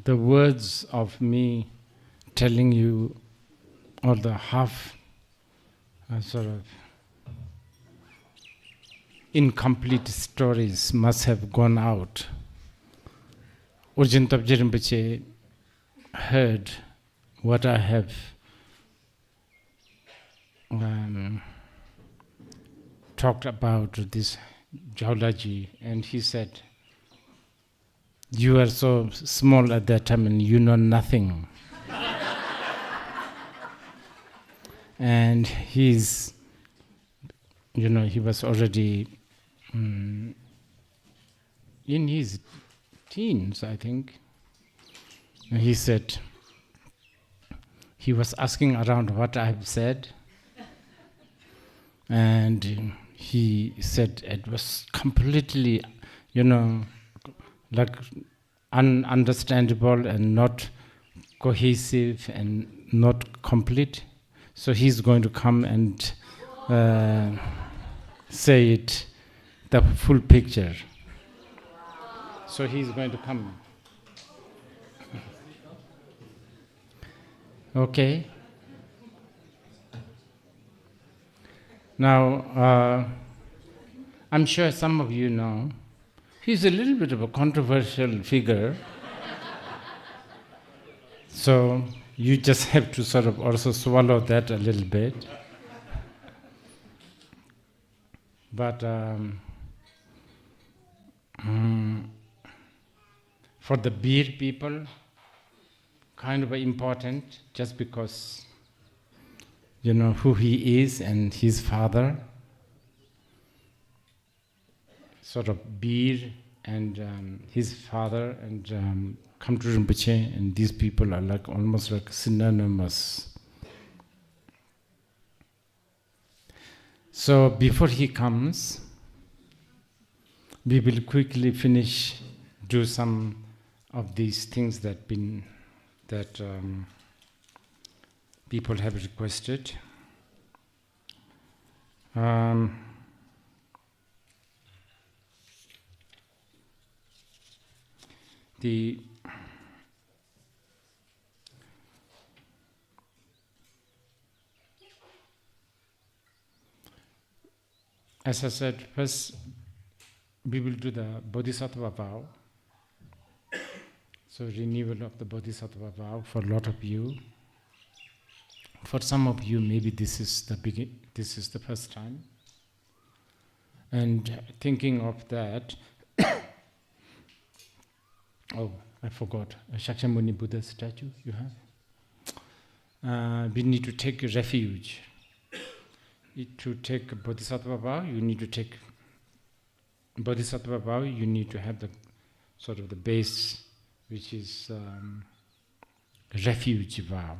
the words of me telling you all the half sort of incomplete stories must have gone out. Urgent Tabje Rinpoche heard what I have talked about this Jwalamukhi, and he said, "You were so small at that time and you know nothing." And he's, he was already in his teens, I think. And he said, he was asking around what I've said. And he said it was completely, like ununderstandable and not cohesive and not complete. So he's going to come and say it, the full picture. So he's going to come. Okay. Now, I'm sure some of you know, he's a little bit of a controversial figure. So you just have to sort of also swallow that a little bit. But for the beer people, kind of important, just because who he is and his father. Sort of beer and his father and Khyentse Rinpoche, and these people are like almost like synonymous. So before he comes, we will quickly do some of these things that people have requested. As I said, first we will do the Bodhisattva vow. So renewal of the Bodhisattva vow for a lot of you. For some of you, maybe this is the first time. And thinking of that, oh, I forgot, a Shakyamuni Buddha statue you have? We need to take a refuge. To take a Bodhisattva vow, you need to take Bodhisattva vow, you need to have the sort of the base, which is refuge vow.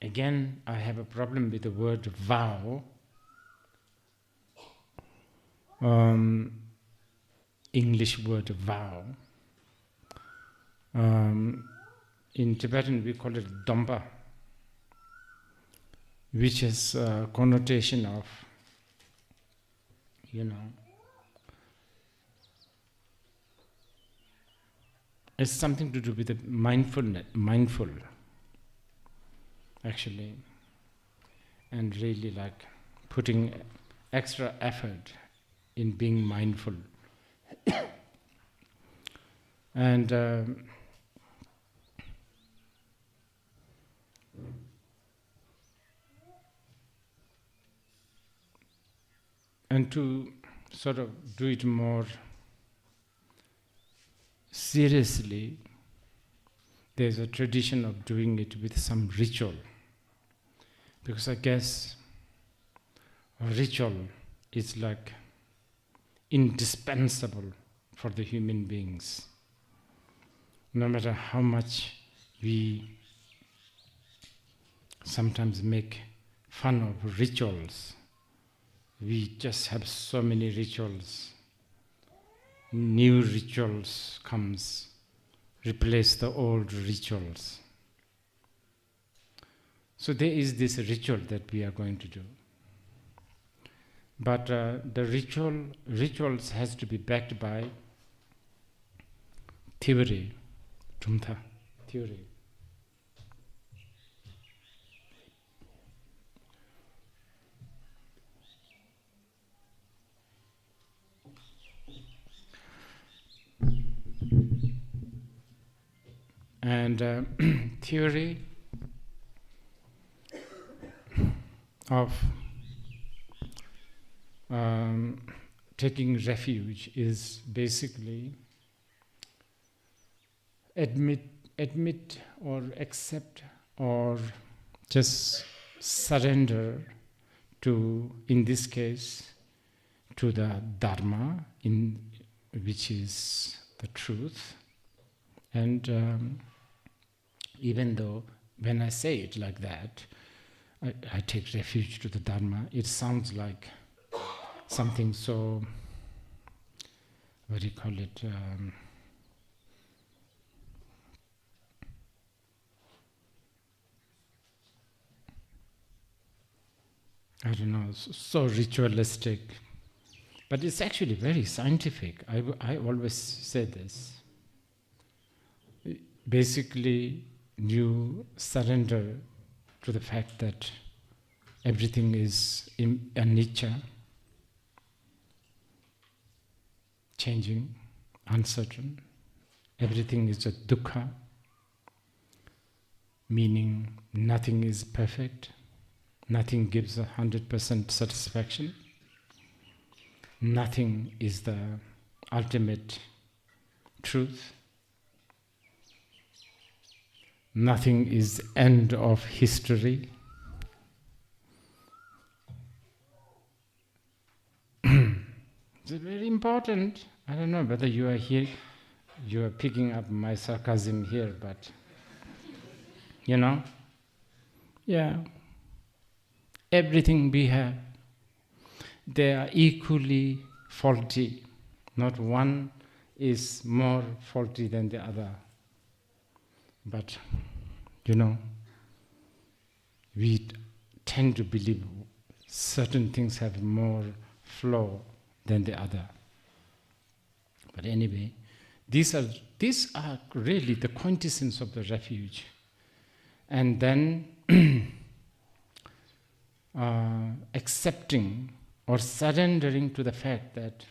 Again, I have a problem with the word vow. English word vow. In Tibetan we call it dompa, which is a connotation of, it's something to do with the mindful, actually, and really like putting extra effort in being mindful. And to sort of do it more seriously, there's a tradition of doing it with some ritual. Because I guess a ritual is like indispensable for the human beings. No matter how much we sometimes make fun of rituals, we just have so many rituals. New rituals comes, replace the old rituals. So there is this ritual that we are going to do. But the rituals has to be backed by theory, tumtha, theory. And theory of taking refuge is basically admit or accept or just surrender to, in this case, to the Dharma, which is the truth. And even though when I say it like that, I take refuge to the Dharma, it sounds like something so, what do you call it, I don't know, so ritualistic. But it's actually very scientific. I always say this. Basically, you surrender to the fact that everything is anicca, changing, uncertain. Everything is a dukkha, meaning nothing is perfect, nothing gives 100% satisfaction, nothing is the ultimate truth. Nothing is end of history. It's very important. I don't know whether you are here, you are picking up my sarcasm here, but yeah. Everything we have, they are equally faulty. Not one is more faulty than the other. But, we tend to believe certain things have more flaw than the other. But anyway, these are really the quintessence of the refuge. And then accepting or surrendering to the fact that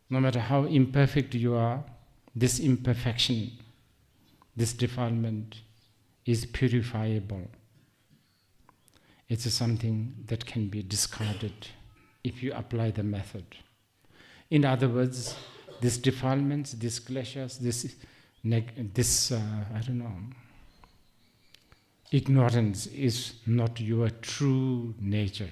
no matter how imperfect you are, this imperfection, this defilement is purifiable. It's something that can be discarded if you apply the method. In other words, these defilements, these kleshas, ignorance is not your true nature.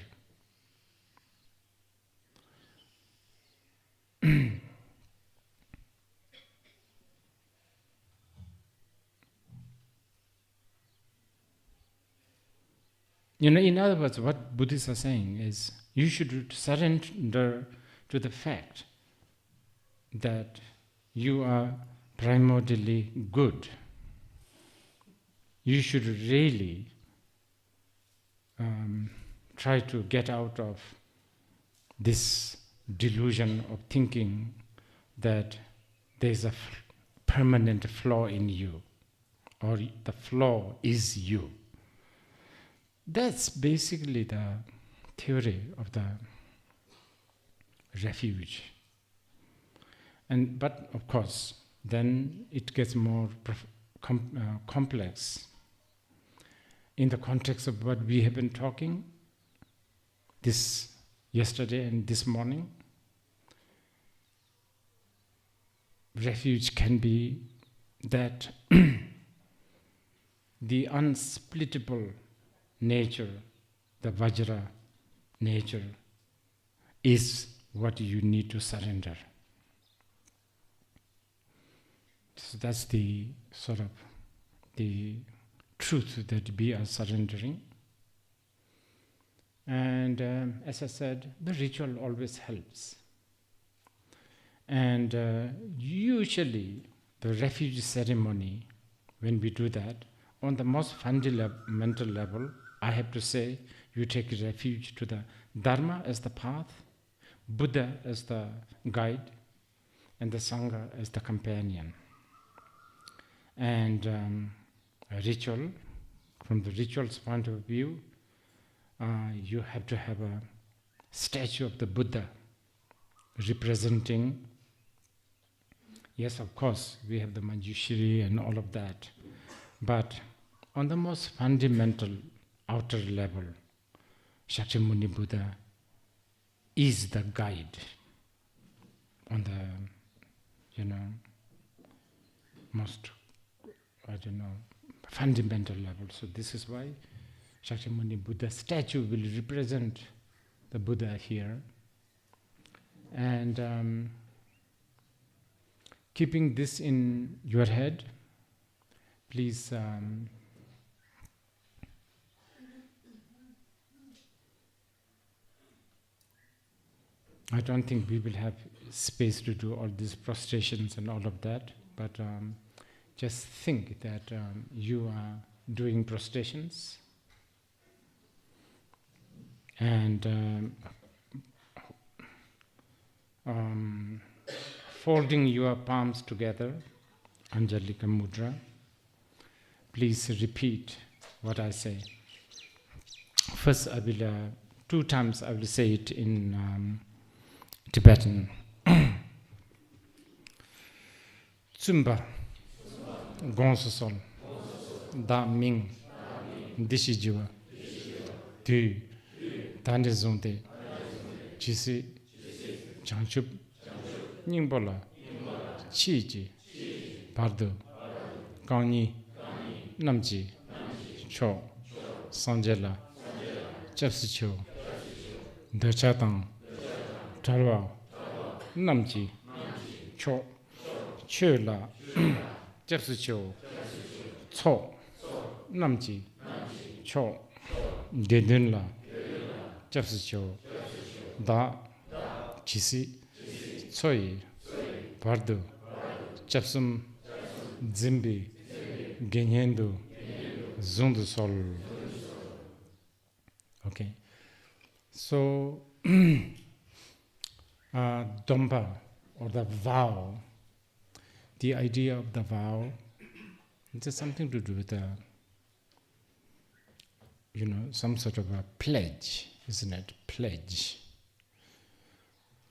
In other words, what Buddhists are saying is you should surrender to the fact that you are primordially good. You should really try to get out of this delusion of thinking that there's a permanent flaw in you, or the flaw is you. That's basically the theory of the refuge. But of course, then it gets more complex. In the context of what we have been talking this yesterday and this morning, refuge can be that the unsplittable nature, the Vajra nature, is what you need to surrender. So that's the sort of the truth that we are surrendering. And as I said, the ritual always helps. And usually the refuge ceremony, when we do that, on the most fundamental level, I have to say, you take refuge to the Dharma as the path, Buddha as the guide and the Sangha as the companion. And a ritual, from the ritual's point of view, you have to have a statue of the Buddha representing, yes, of course, we have the Manjushri and all of that, but on the most fundamental outer level, Shakyamuni Buddha is the guide on the, most, fundamental level. So this is why Shakyamuni Buddha statue will represent the Buddha here. And keeping this in your head, please I don't think we will have space to do all these prostrations and all of that, but just think that you are doing prostrations and folding your palms together, Anjalika Mudra. Please repeat what I say. First, I will 2 times I will say it in Tibetan. Tsumba, Gonsosol, Da Ming, Dishijiwa, Tu, Tandizonte, Chisi, Chanchup, Ningbola, Chiji, Pardo, Kani, Namji, Cho, Sanjela, Chepsicho, Dachatang, Tarwa, Namji, Cho, Chula, Chepsicho, Cho, Namji, Cho, Dedunla, Chepsicho, Da, Chisi, Tsoi, Pardo, Chepsum, Zimbi, Genyendo, Zundusol. Okay. So, Dompa, or the vow, the idea of the vow, it has something to do with some sort of a pledge, isn't it? Pledge.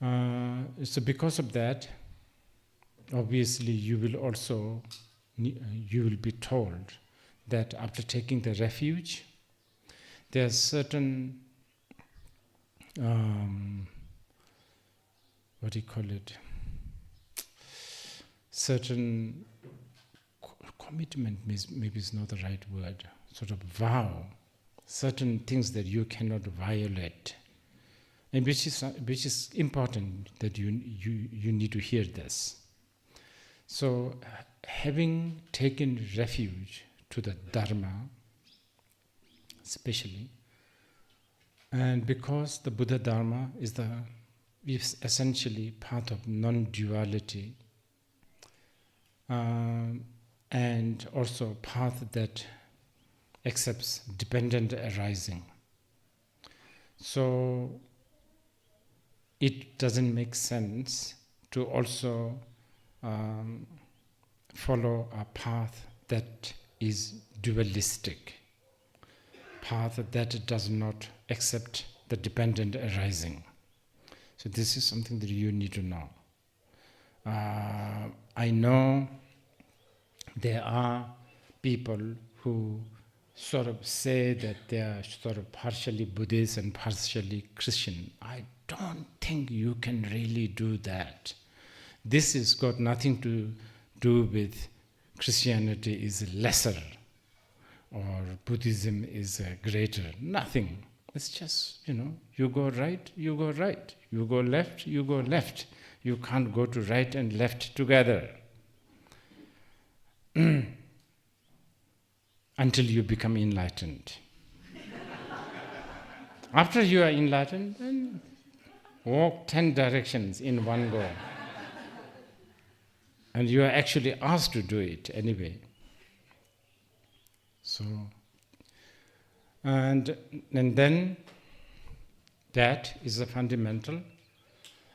So because of that, obviously you will be told that after taking the refuge, there are certain certain commitment, maybe is not the right word, sort of vow, certain things that you cannot violate, and which is important that you need to hear this. So, having taken refuge to the Dharma, especially, and because the Buddha Dharma is essentially part of non-duality, and also path that accepts dependent arising. So it doesn't make sense to also follow a path that is dualistic, path that does not accept the dependent arising. So this is something that you need to know. I know there are people who sort of say that they are sort of partially Buddhist and partially Christian. I don't think you can really do that. This has got nothing to do with Christianity is lesser or Buddhism is greater. Nothing. It's just, you go right, you go right. You go left, you go left. You can't go to right and left together. Until you become enlightened. After you are enlightened, then walk 10 directions in one go. And you are actually asked to do it anyway. So, and then that is a fundamental.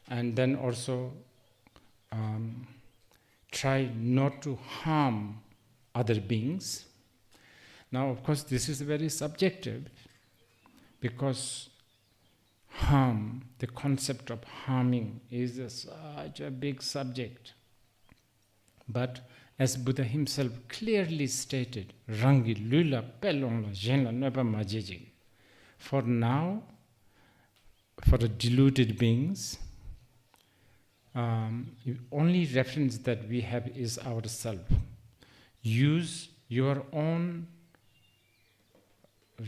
And then also try not to harm other beings. Now, of course, this is very subjective, because the concept of harming is such a big subject. But as Buddha himself clearly stated, Rangi lula pelonla jenla neba majeji. For now, for the deluded beings, the only reference that we have is ourself. Use your own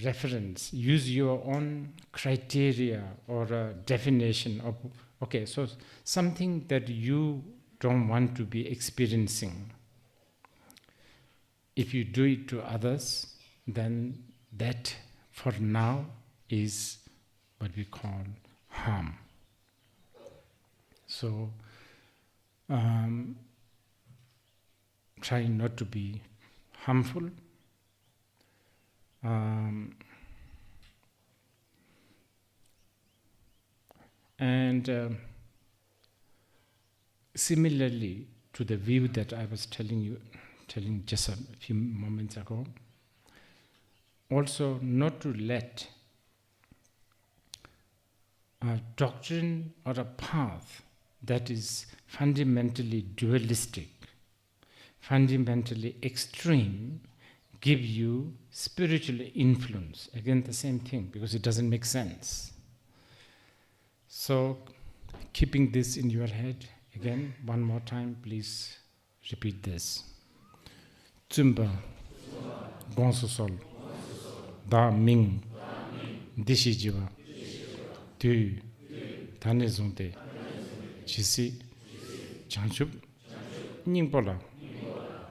reference, use your own criteria or definition of, okay, so something that you don't want to be experiencing. If you do it to others, then that for now is what we call harm. So try not to be harmful. And similarly to the view that I was telling just a few moments ago, also not to let a doctrine or a path that is fundamentally dualistic, fundamentally extreme, give you spiritual influence. Again, the same thing, because it doesn't make sense. So, keeping this in your head, again, one more time, please repeat this. Tsumba, Gonsosol, Da Ming, Dishi Jiva, Tu, Tane Zonte, Chisi, Chanchup, Ningpola,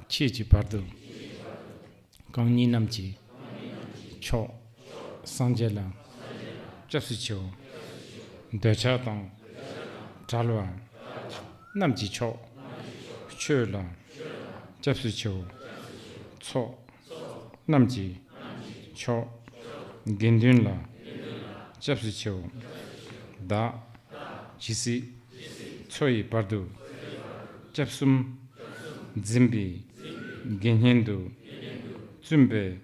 Chichi Pardo, Kangni Namchi, Cho, Sanjela, Japsicho, Dachatang, Talwa, Namchi Cho, Chola, Japsicho, Cho, Namchi, Cho, Gendunla, Japsicho, Da, Chisi, Choi Pardo, Japsum, Zimbi, Genhendo, Zumbe,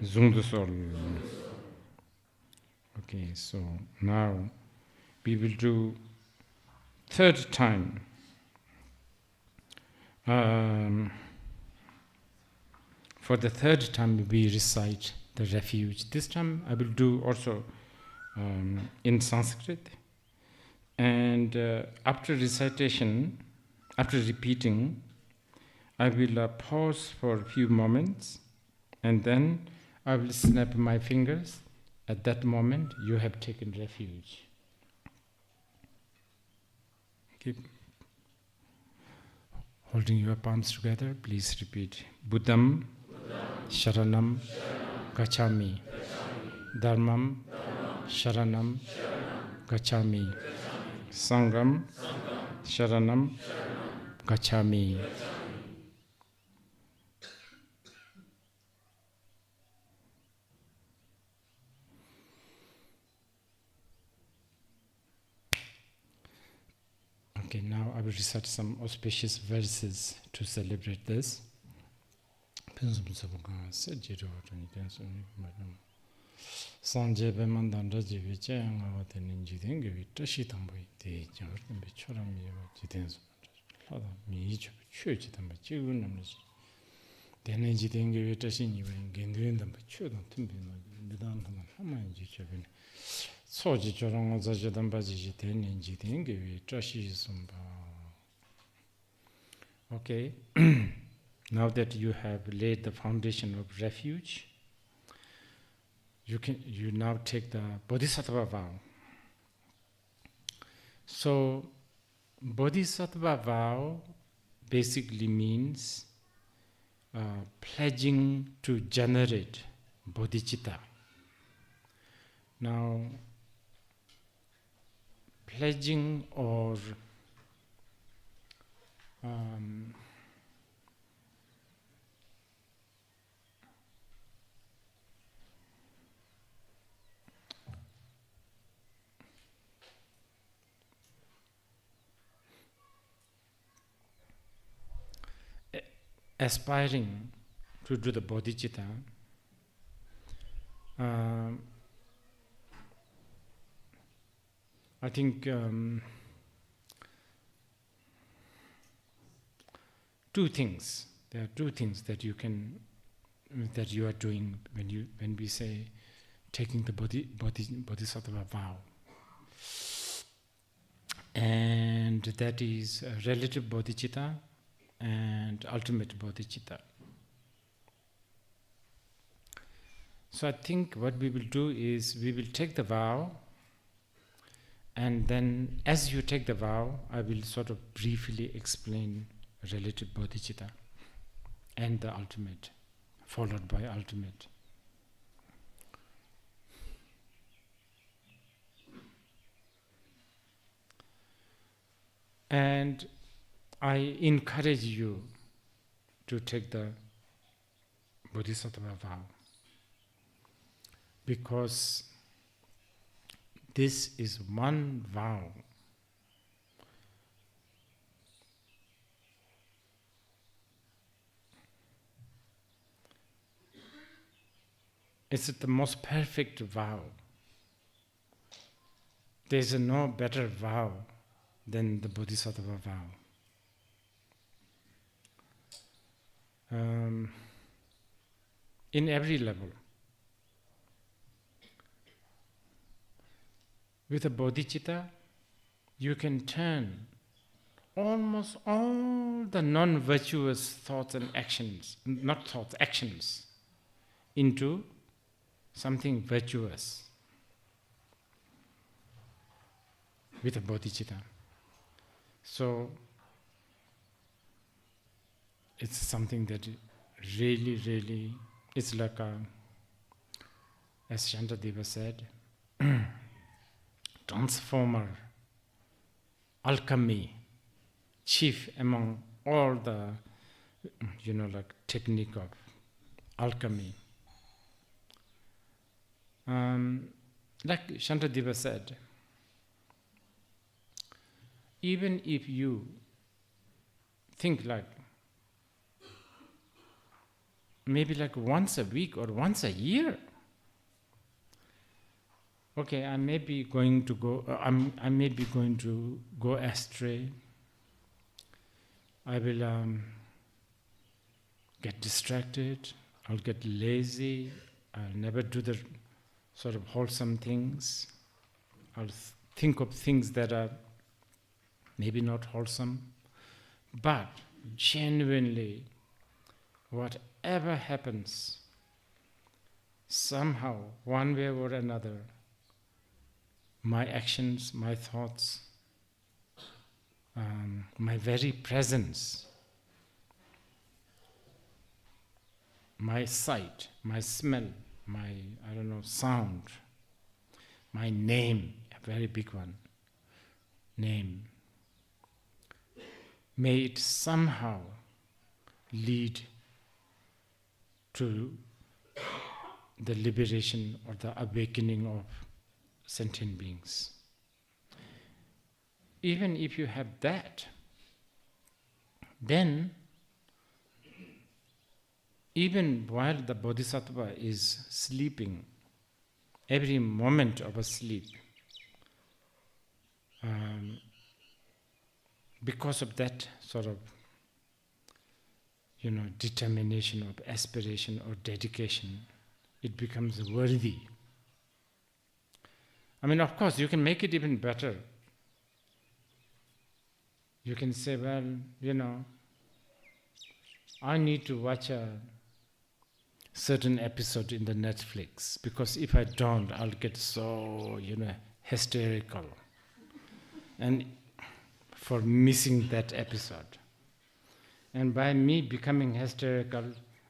Zungdusol. Okay, so now we will do third time. For the third time we recite the refuge. This time I will do also in Sanskrit. And after recitation, after repeating, I will pause for a few moments, and then I will snap my fingers. At that moment, you have taken refuge. Keep holding your palms together. Please repeat. Buddham, Sharanam, Gacchami. Dharmam, Sharanam, Gacchami. Sangam, Sharanam, Gacchami. Okay, now I will recite some auspicious verses to celebrate this. Sanje Bemandan Rajivi Chayanga Ninjidingi, Tashi Tamboy, the Jordan Bichoram Jitens, Miich, Church, the Chigunam, the Ninjidingi, Tashin, Gendrin, the Children, Timbin, Midan, Haman Jichabin. Soji Jorong Zajadan Baji, Ninjidingi, Tashi Sumba. Okay, now that you have laid the foundation of refuge, you now take the Bodhisattva vow. So, Bodhisattva vow basically means pledging to generate Bodhicitta. Now, pledging or aspiring to do the bodhicitta, I think two things. There are two things that you are doing when we say taking the bodhisattva vow, and that is relative bodhicitta and ultimate bodhicitta. So I think what we will do is we will take the vow, and then as you take the vow, I will sort of briefly explain relative bodhicitta and the ultimate, followed by ultimate. And I encourage you to take the bodhisattva vow, because this is one vow it's the most perfect vow. There is no better vow than the bodhisattva vow. In every level. With a bodhicitta, you can turn almost all the non-virtuous thoughts and actions, not thoughts, actions, into something virtuous. With a bodhicitta. So, it's something that really, it's like as Shantadeva said, transformer, alchemy, chief among all the, technique of alchemy. Like Shantadeva said, even if you think maybe once a week or once a year, okay, I may be going to go astray. I will get distracted. I'll get lazy. I'll never do the sort of wholesome things. I'll think of things that are maybe not wholesome. But genuinely, whatever happens, somehow, one way or another, my actions, my thoughts, my very presence, my sight, my smell, my, sound, my name, a very big one, name, may it somehow lead to the liberation or the awakening of sentient beings. Even if you have that, then even while the bodhisattva is sleeping, every moment of a sleep, because of that sort of determination of aspiration or dedication, it becomes worthy. Of course, you can make it even better. You can say, well, I need to watch a certain episode in the Netflix, because if I don't, I'll get so, hysterical. And for missing that episode. And by me becoming hysterical,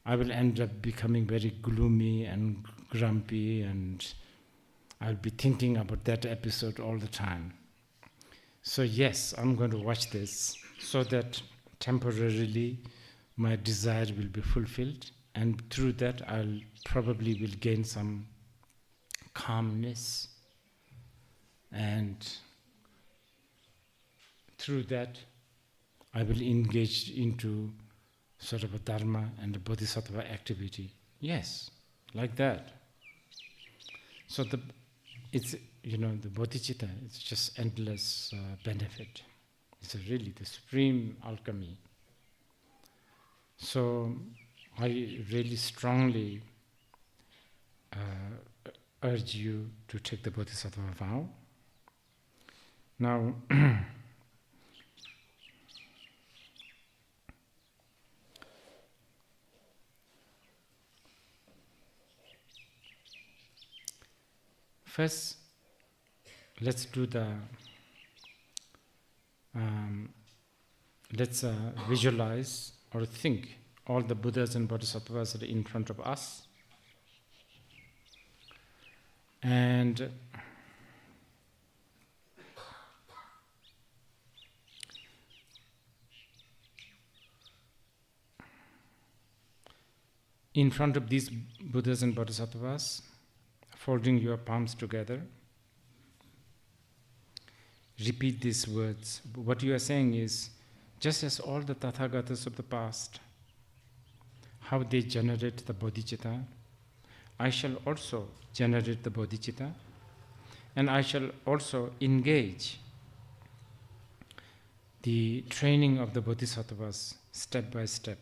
I will end up becoming very gloomy and grumpy, and I'll be thinking about that episode all the time. So yes, I'm going to watch this so that temporarily my desire will be fulfilled, and through that I'll probably will gain some calmness, and through that I will engage into sort of a dharma and a bodhisattva activity. Yes, like that. So it's the bodhicitta. It's just endless benefit. It's really the supreme alchemy. So I really strongly urge you to take the bodhisattva vow. Now, first, let's do let's visualize or think all the Buddhas and Bodhisattvas that are in front of us. And in front of these Buddhas and Bodhisattvas, folding your palms together, repeat these words. What you are saying is, just as all the Tathagatas of the past, how they generate the bodhicitta, I shall also generate the bodhicitta, and I shall also engage the training of the bodhisattvas step by step,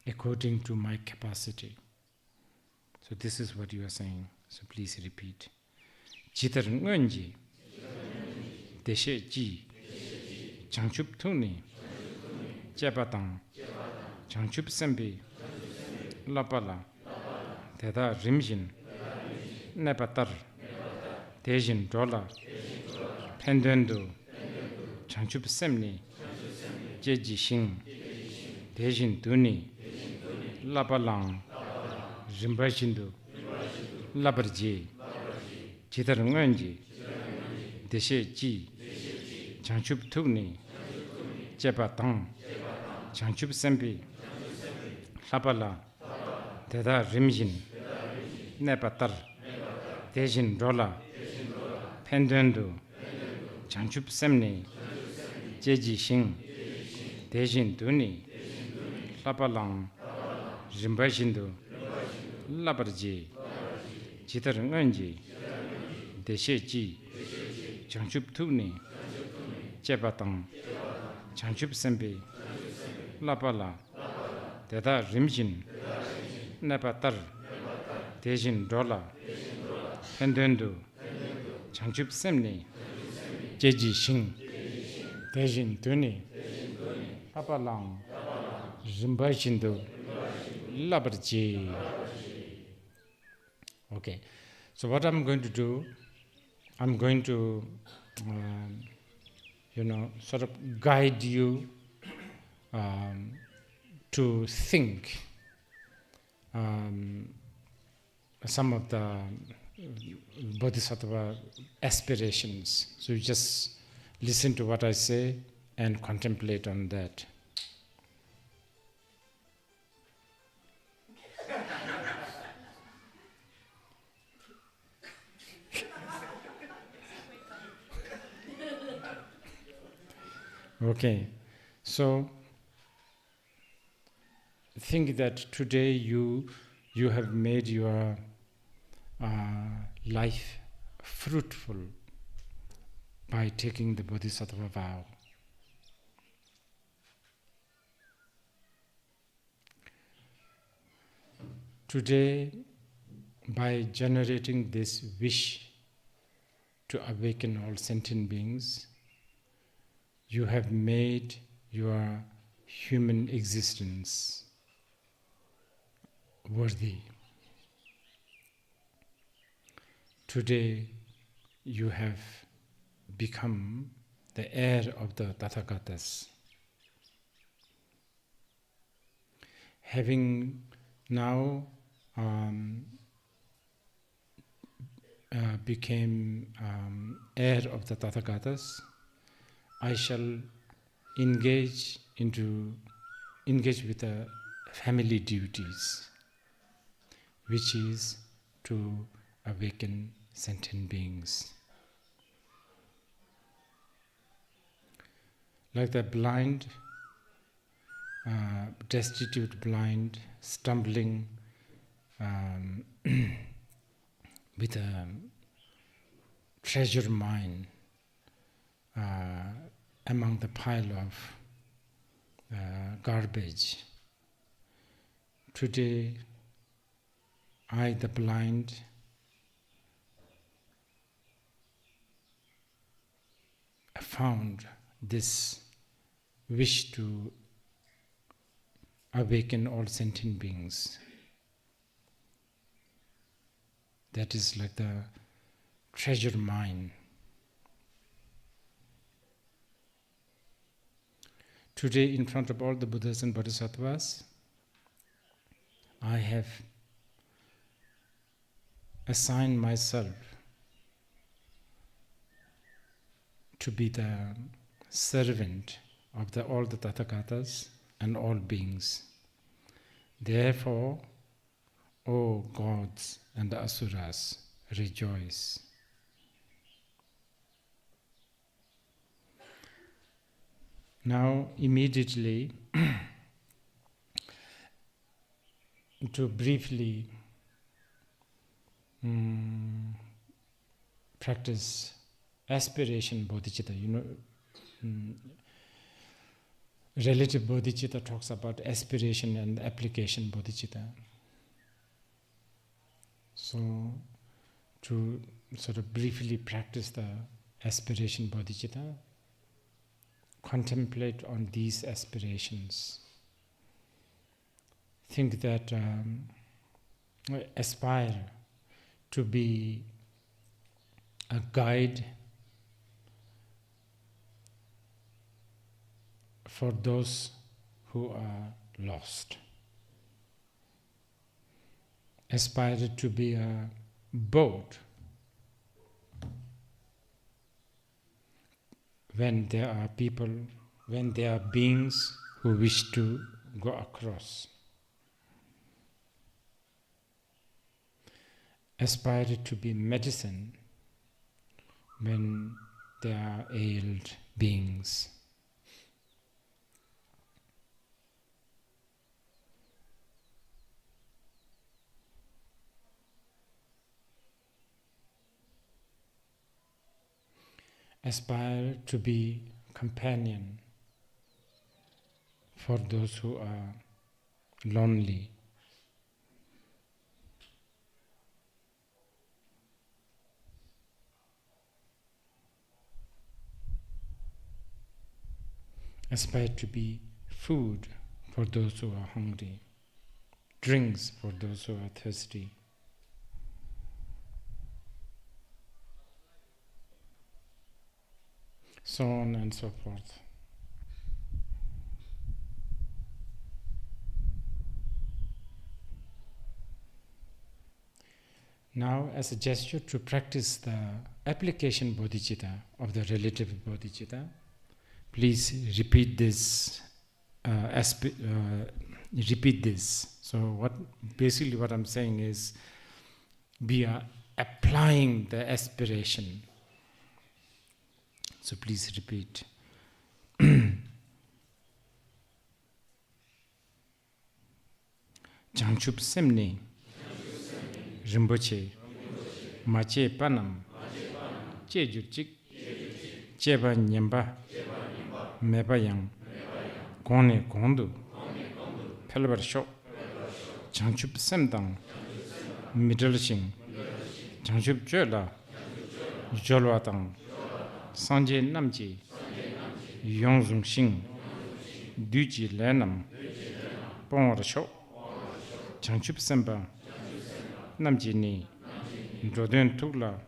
according to my capacity. So this is what you are saying. So please repeat. Jitar nganji, deshe ji, changchup thuni, jebatang, changchup sembi, lapala, teda rimjin, nepatar, tejin dola, pendendo, changchup semni, jeji shing, tejin duni, lapalang, rimbashindu, labarji, jitar nganji, deshe ji, changchup thuni, jebatang, changchup sembi, lapala, teda rimjin, nepatar, tejin dola, pendendo, changchup semni, jeji shing, tejin duni, lapalang, rimbashindu, labarji, jitar nganji, deshe ji, changchup thuni, jebatang, changchup sembi, lapala, teda rimjin, nepatar, tejin dola, pendendo, changchup semni, jeji shing, tejin duni, lapalang, rimbashindu, labarji. Okay, so what I'm going to do, I'm going to, sort of guide you to think some of the bodhisattva aspirations. So you just listen to what I say and contemplate on that. Okay, so think that today you have made your life fruitful by taking the Bodhisattva vow. Today, by generating this wish to awaken all sentient beings, you have made your human existence worthy. Today, you have become the heir of the Tathagatas. Having now became heir of the Tathagatas, I shall engage with the family duties, which is to awaken sentient beings. like the blind, destitute blind, stumbling with a treasure mine among the pile of garbage. Today, I, the blind, found this wish to awaken all sentient beings. That is like the treasure mine. Today, in front of all the Buddhas and Bodhisattvas, I have assigned myself to be the servant of all the Tathagatas and all beings. Therefore, O gods and asuras, rejoice. Now, immediately, to briefly practice aspiration bodhicitta. Relative bodhicitta talks about aspiration and application bodhicitta. So, to sort of briefly practice the aspiration bodhicitta, contemplate on these aspirations. Think that aspire to be a guide for those who are lost. Aspire to be a boat when there are people, when there are beings who wish to go across. Aspire to be medicine when there are ailed beings. Aspire to be companion for those who are lonely. Aspire to be food for those who are hungry, drinks for those who are thirsty. So on and so forth. Now, as a gesture to practice the application bodhicitta of the relative bodhicitta, please repeat this. Repeat this. So, what I'm saying is, we are applying the aspiration. So please repeat. Jangchup semni Rinpoche Mache panam Che jurchik Cheba nyamba Meba yang Kone kondu Pelbar shok Jangchup semdang Middle shing Jangchup jola Jolwa tang Sanje namji Yongzung shing Duji lenam Pongwa shok Changchup semba Namji ni Rodun tukla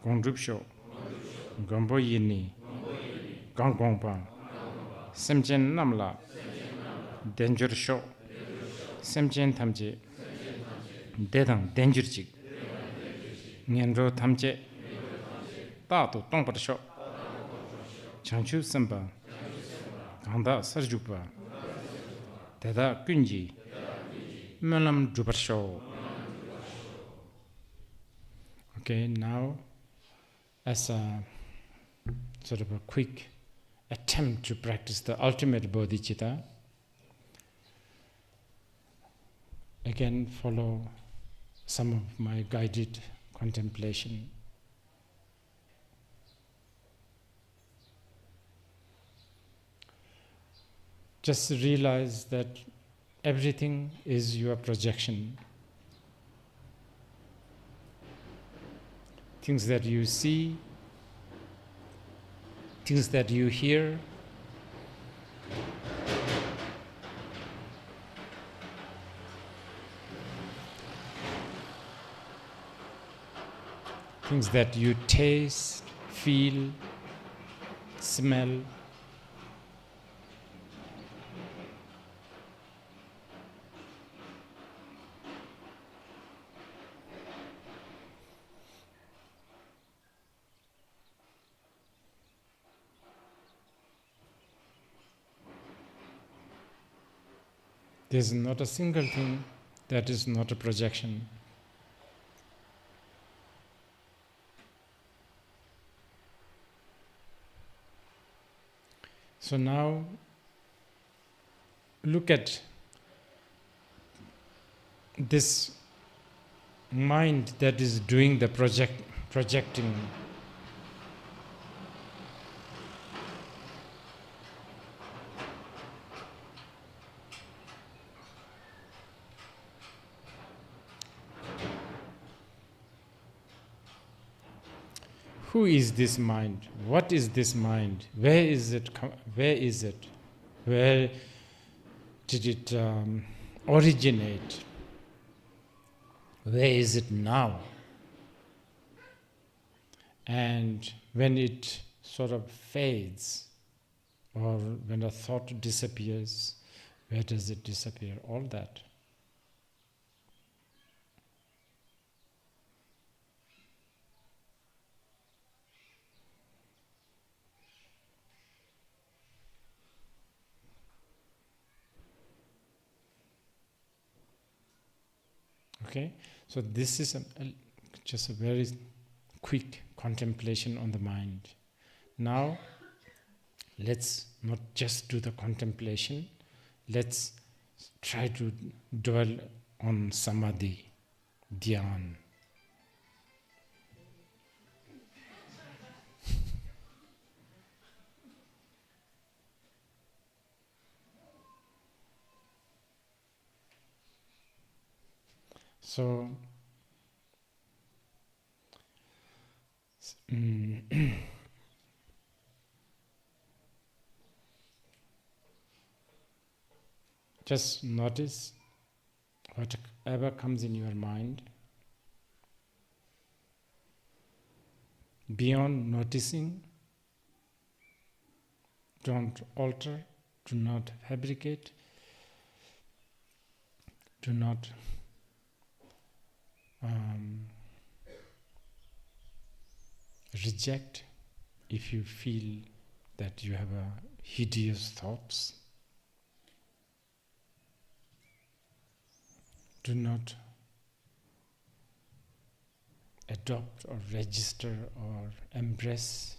Gongrup shok Gombo yini Gangongpa Semjen namla Danger shok Semjen tamje Dedang danger chik Ngenro tamje Tato tongpa shok Changchup semba Gangda sarjukpa Deda kunji Melam drubar shok. Okay, now as a sort of a quick attempt to practice the ultimate bodhicitta, again follow some of my guided contemplation. Just realize that everything is your projection. Things that you see, things that you hear, things that you taste, feel, smell, there's not a single thing that is not a projection. So now look at this mind that is doing the projecting. Who is this mind? What is this mind? Where is it? Where is it? Where did it originate? Where is it now? And when it sort of fades, or when a thought disappears, where does it disappear? All that. Okay, so this is just a very quick contemplation on the mind. Now, let's not just do the contemplation, let's try to dwell on samadhi, dhyan. So, just notice whatever comes in your mind. Beyond noticing, don't alter, do not fabricate, do not reject if you feel that you have hideous thoughts. Do not adopt or register or embrace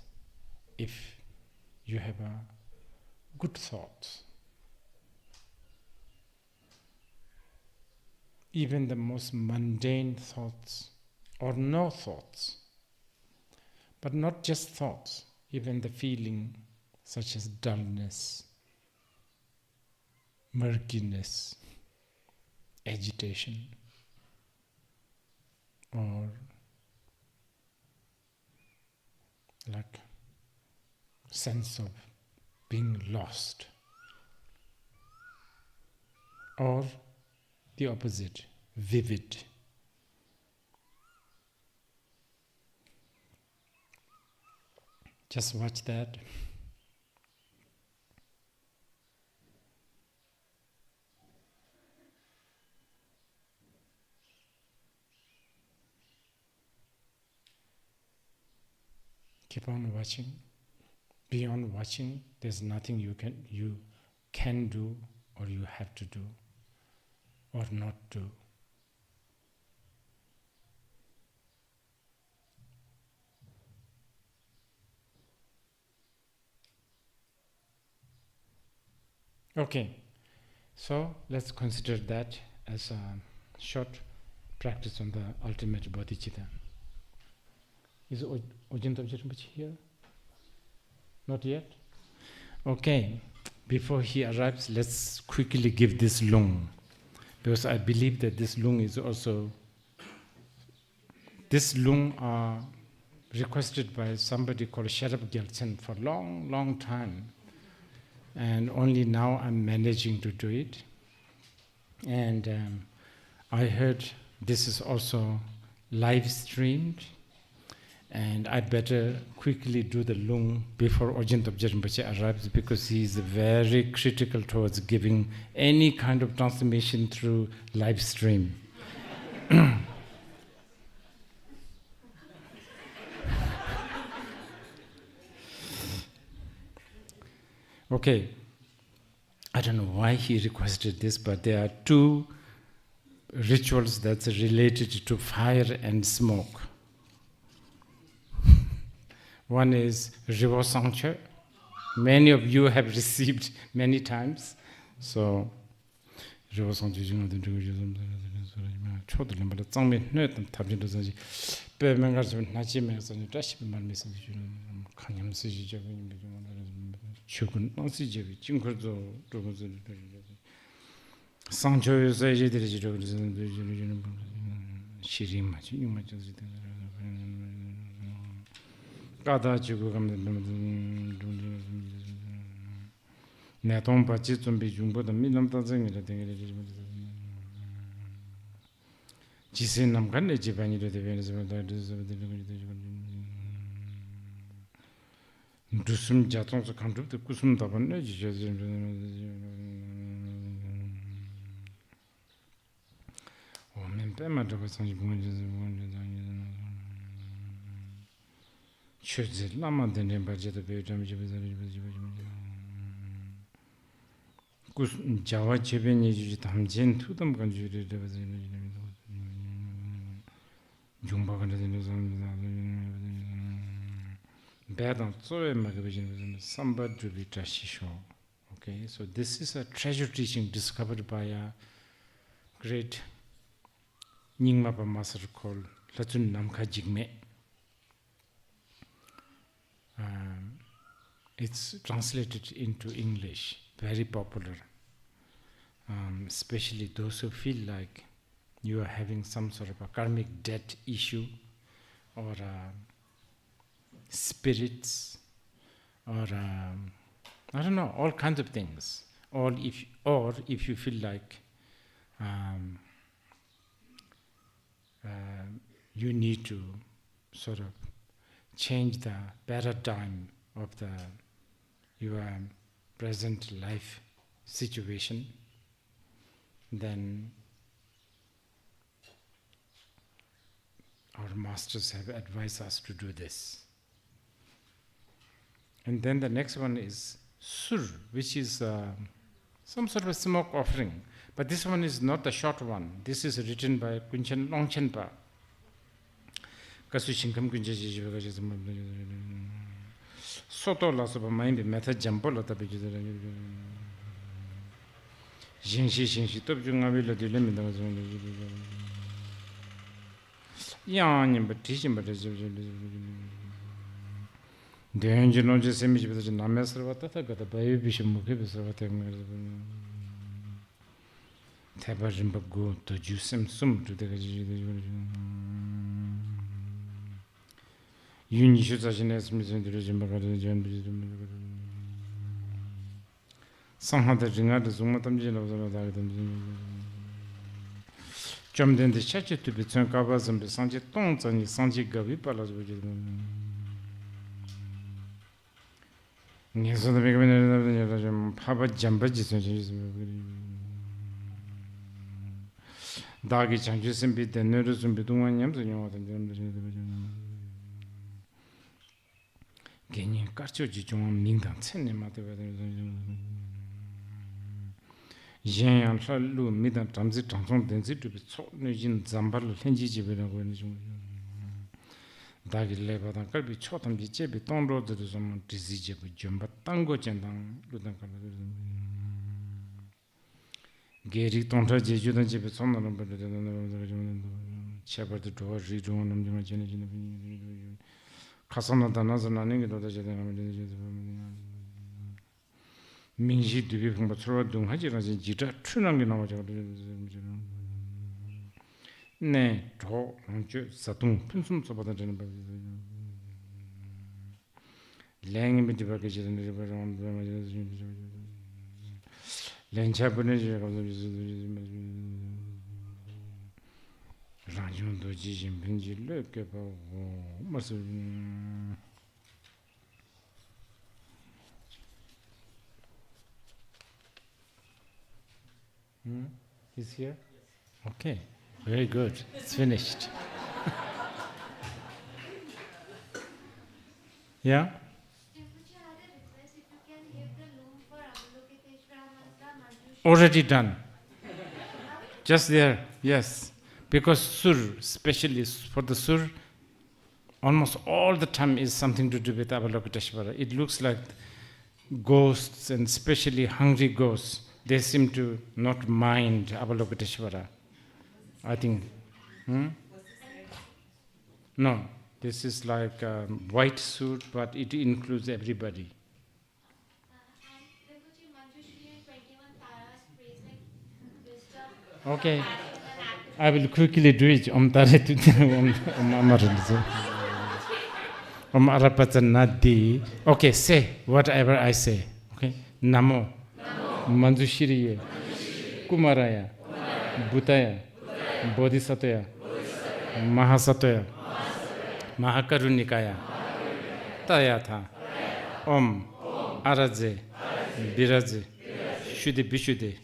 if you have good thoughts. Even the most mundane thoughts or no thoughts, but not just thoughts, even the feeling such as dullness, murkiness, agitation, or like sense of being lost, or the opposite, vivid. Just watch that. Keep on watching. Beyond watching, there's nothing you can do or you have to do or not do. Okay, so let's consider that as a short practice on the ultimate bodhicitta. Is Ojinta Rinpoche here? Not yet? Okay, before he arrives, let's quickly give this lung, because I believe that this lung is also, this lung are requested by somebody called Sherab Gyaltsen for a long, long time. And only now I'm managing to do it. And I heard this is also live streamed, and I better quickly do the lung before Ojin Topje Rinpoche arrives, because he is very critical towards giving any kind of transformation through live stream. Okay, I don't know why he requested this, but there are two rituals that's related to fire and smoke. One is Rivo Sangche. Many of you have received many times. So, Rivo Sangche, Dusum jatong so kandup de kusum daban ne oh men pe ma dogo sanji bunje chöze lama de baje de be jam jibe kus jawa jebe ni ji damjen tudam kan ju de jumba kan de Okay, so this is a treasure teaching discovered by a great Nyingmapa master called Latun Namkha Jigme. It's translated into English, very popular, especially those who feel like you are having some sort of a karmic debt issue, or spirits, or I don't know, all kinds of things. Or if you feel like you need to sort of change the paradigm of your present life situation, then our masters have advised us to do this. And then the next one is sur, which is some sort of a smoke offering. But this one is not the short one. This is written by Kunchen Longchenpa. Kasu Shinkam Kunche Soto Lasoba Mind Method Jampola Tabi Jinshi Shinshi Top Jungavilla Dilemma Yan, but teaching, but the engine on just image with the Namesravata got a baby Bishamukhi Tabarimba go to Jusem Sum to the Unishusajinas missing the regime somehow the Ringa the Zumatam of the jumped in the church to be turned covers and the Sanji Tons and Sanji Gavi Palace. So the big Papa Jambaji Dagi changes and beat the nerves and between yams and you want them. Gaining Carchoji Mingan Cinema. Yen and Shalu mid and transit transform density to be so in Zambal Henji. Dagi Leva than Kalbi Chotam Bichebi Ton Road to some disease with Jumba Tango Chendang Ludan. Geri tonta jeju dan jebe sonna no bade chabar de do ri do nam jima jene jene khasana dana zana ne do da jede nam mingji dubi phangba chro dung ha jira jita thunang ge nam ja ne do ju satung phunsum so bada den ba leng mi de ba ge jere ne ba ram lencha bune je ga ranjun do ji jin bin ji le ke ba ma su He's here? Okay, very good. It's finished. Yeah? Already done. Just there, yes. Because sur, especially for the sur, almost all the time is something to do with Avalokiteshvara. It looks like ghosts, and especially hungry ghosts, they seem to not mind Avalokiteshvara. I think. No, this is like a white suit, but it includes everybody. Okay, I will quickly do it. Okay, say whatever I say. Okay, Namo, Manjushriye, Kumaraya, Bhutaya, Bodhisataya, Mahasataya, Mahakarunikaya, Tayatha, Om, Araje, Biraje, Shuddhi Vishuddhi,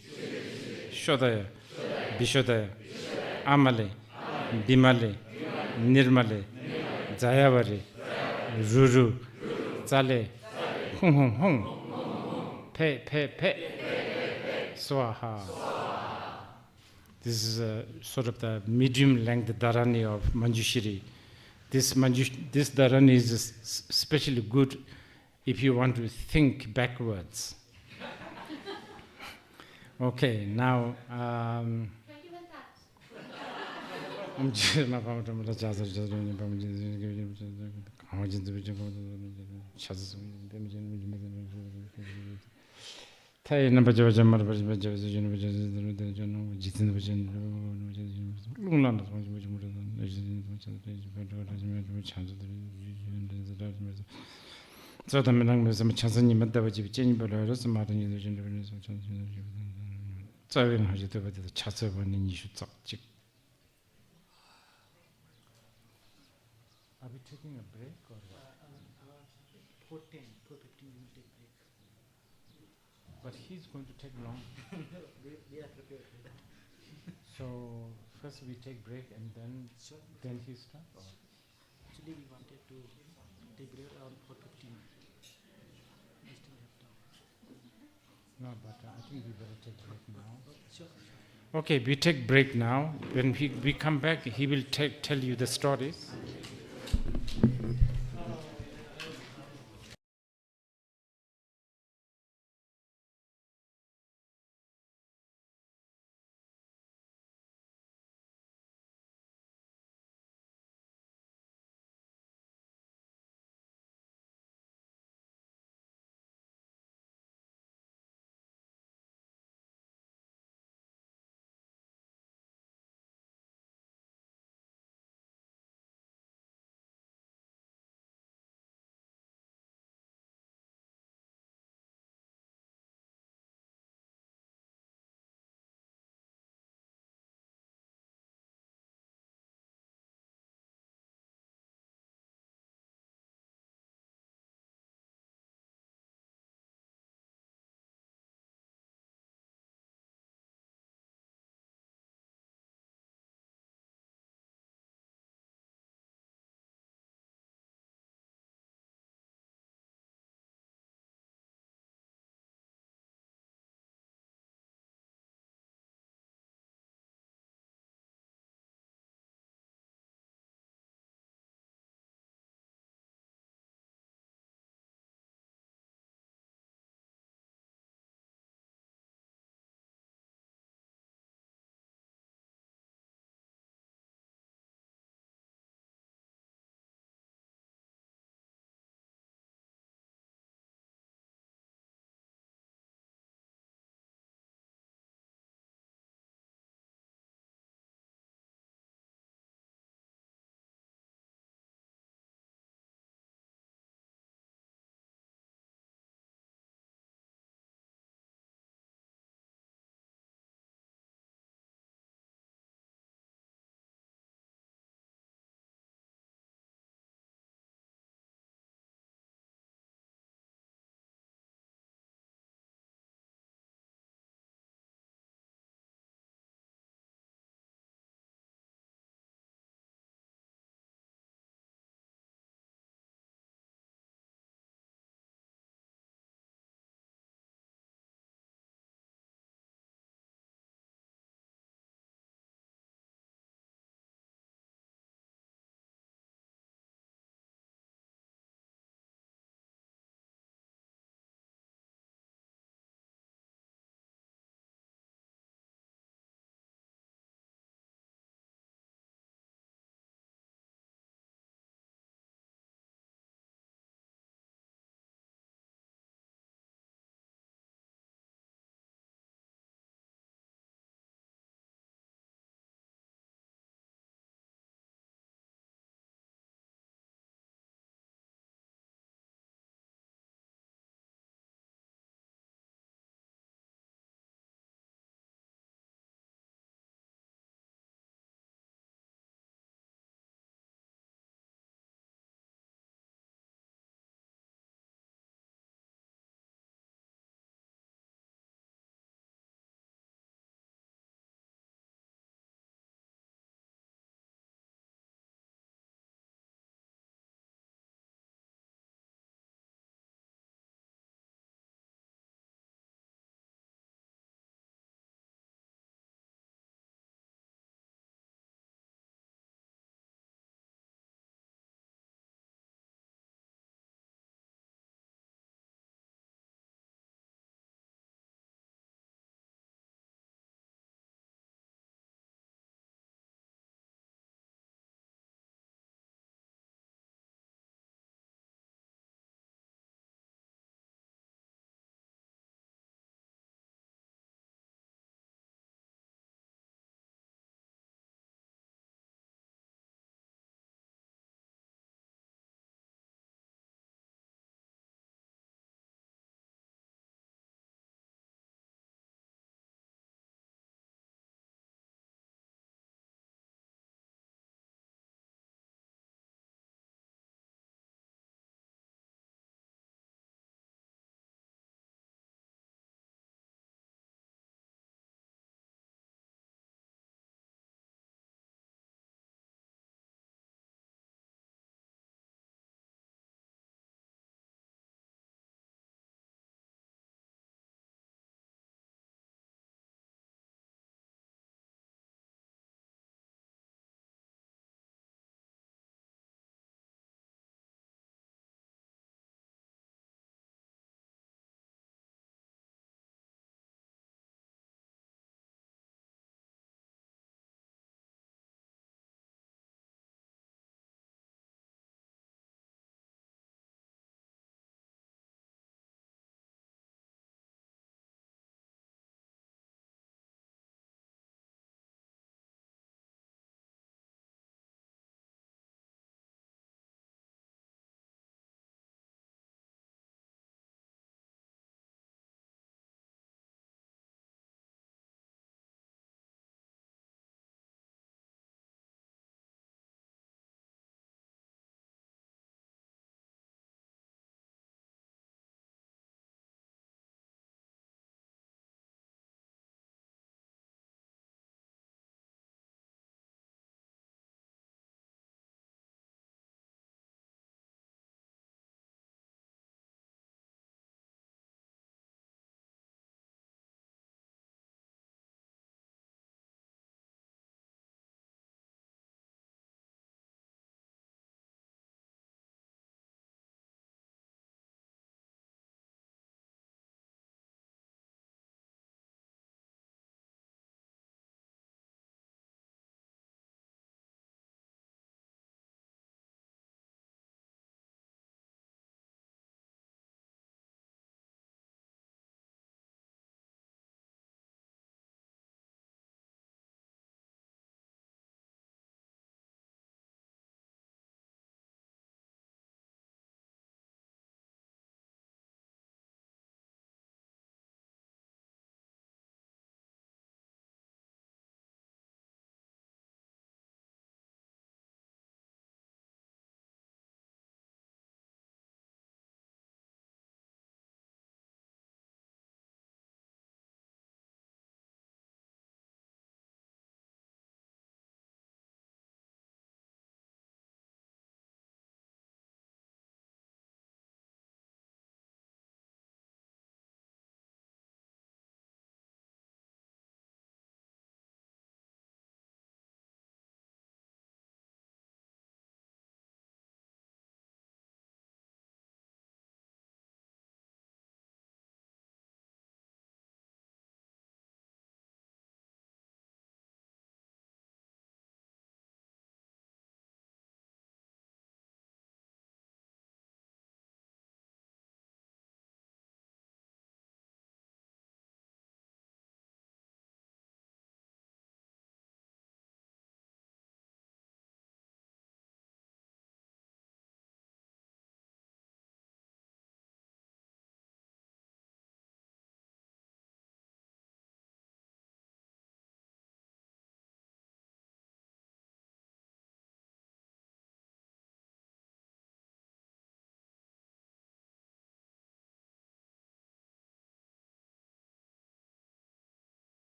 Shodaya, Vishodaya, Amale, Bimale, Nirmale, Jayavari, Ruru, Chale, Hung Hung Hung, Pe Pe Pe, Swaha. This is sort of the medium length dharani of Manjushri. This dharani is especially good if you want to think backwards. Okay, now Thai number Jamar so the Menang was a Chanson Madawaji, Jenny Balaras, Martin, the generation of so I didn't have to do the chatter when you should talk. Are we taking a break or 4:15 we'll take break. But he's going to take long. we are prepared for that. So first we take break and then he starts? Or? Actually we wanted to take break around 4:15. We still have time. No, but I think we better take break now. Sure. Okay, we take break now. When we come back, he will tell you the stories.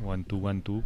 1 2 1 2.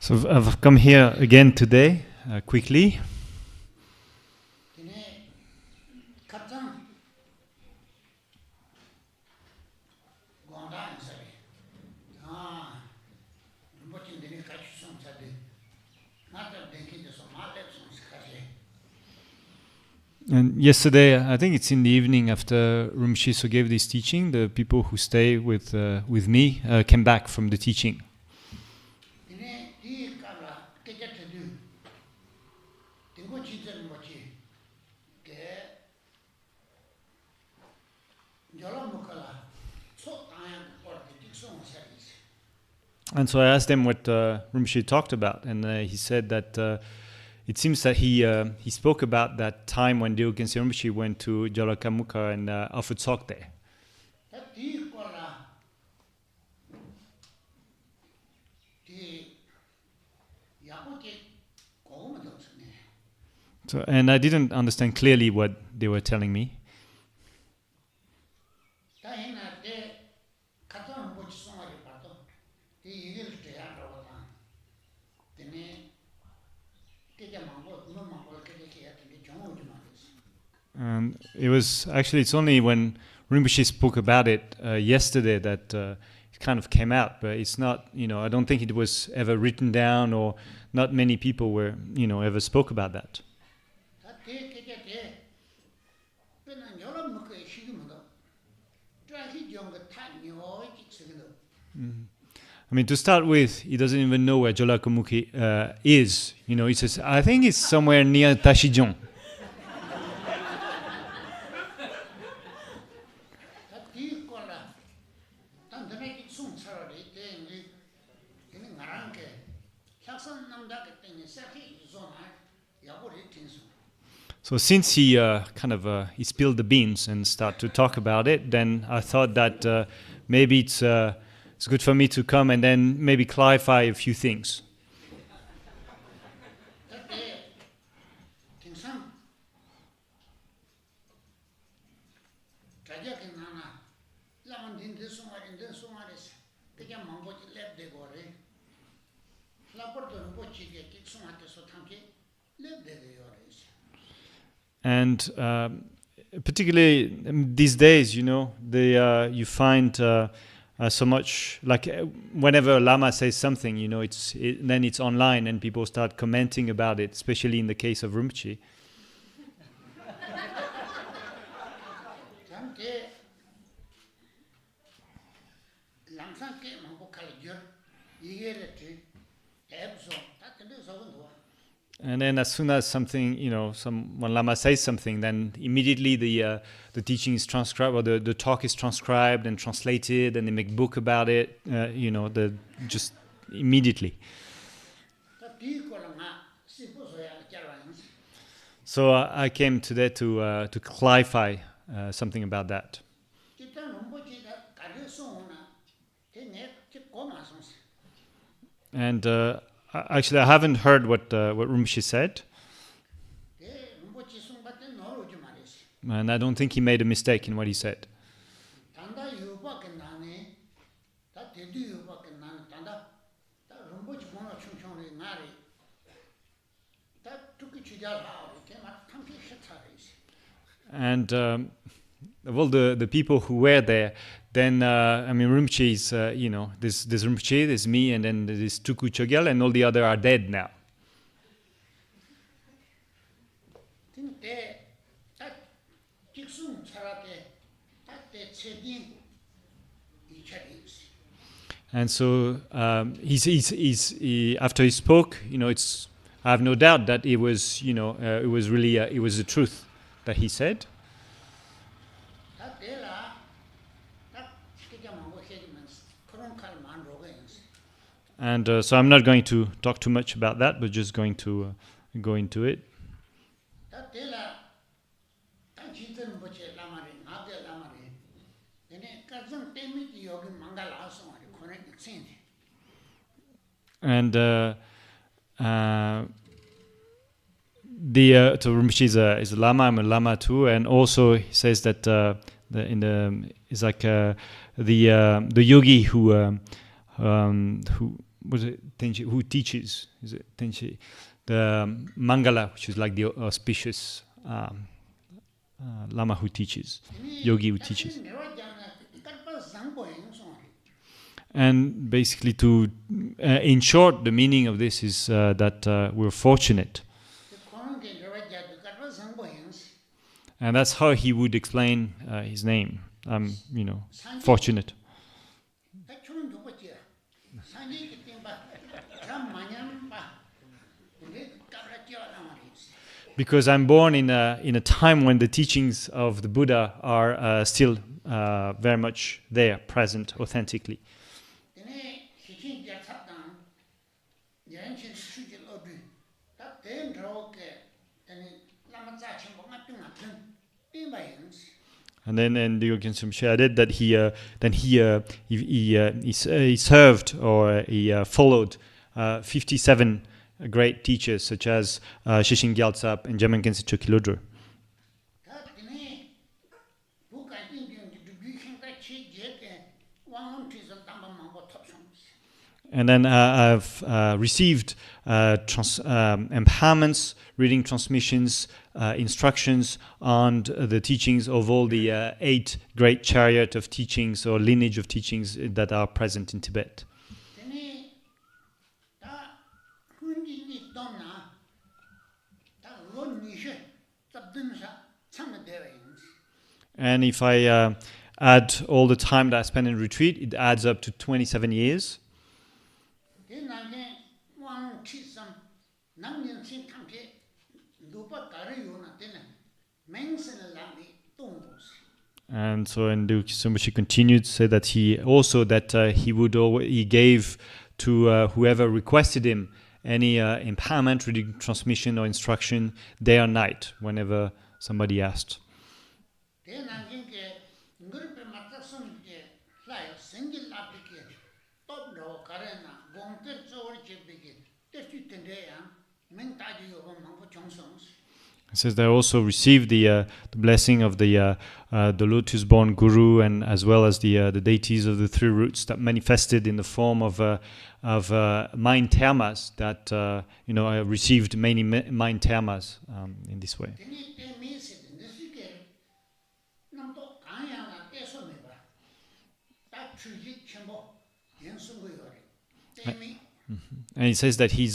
So I've come here again today, quickly. And yesterday, I think it's in the evening after Rinpoche so gave this teaching, the people who stay with me came back from the teaching. And so I asked them what Rinpoche talked about, and he said that it seems that he spoke about that time when Dzongsar Khyentse Rinpoche went to Jwalamukhi and offered talk there. So, and I didn't understand clearly what they were telling me. And it was actually, it's only when Rinpoche spoke about it yesterday that it kind of came out, but it's not, I don't think it was ever written down, or not many people were, ever spoke about that. I mean, to start with, he doesn't even know where Jwalamukhi is. He says, I think it's somewhere near Tashijong. So since he he spilled the beans and started to talk about it, then I thought that maybe it's good for me to come and then maybe clarify a few things. And particularly these days, you find so much, like whenever a Lama says something, then it's online and people start commenting about it, especially in the case of Rinpoche. And then as soon as something, someone Lama says something, then immediately the teaching is transcribed, or the talk is transcribed and translated, and they make a book about it, just immediately. So I came today to clarify something about that. And actually, I haven't heard what Rinpoche said, and I don't think he made a mistake in what he said. And of all the people who were there, then Rinpoche is, there's Rinpoche, there's me, and then there's Tuku Chogyal, and all the other are dead now. And so after he spoke, I have no doubt that it was, it was really, it was the truth that he said. And so I'm not going to talk too much about that, but just going to go into it. And so Rinpoche is a Lama. I'm a Lama too, and also he says that it's like the yogi who was it Tenchi who teaches? Is it Tenchi? The Mangala, which is like the auspicious Lama who teaches, yogi who teaches. And basically, in short, the meaning of this is that we're fortunate. And that's how he would explain his name. Fortunate. Because I'm born in a time when the teachings of the Buddha are still very much there, present, authentically. And then the Yogin Rinpoche added that he served or he followed 57 great teachers such as Shishin Gyaltsab and Jaman Khyentse Chokyi. And then I've received empowerments, reading transmissions, instructions on the teachings of all the 8 great chariot of teachings or lineage of teachings that are present in Tibet. And if I add all the time that I spent in retreat, it adds up to 27 years. And so, and Rinpoche continued to say that he gave to whoever requested him any empowerment, reading transmission or instruction, day or night, whenever somebody asked. It says they also received the blessing of the lotus-born guru, and as well as the deities of the 3 roots that manifested in the form of mind thermas that I received many mind thermas in this way. And he says that he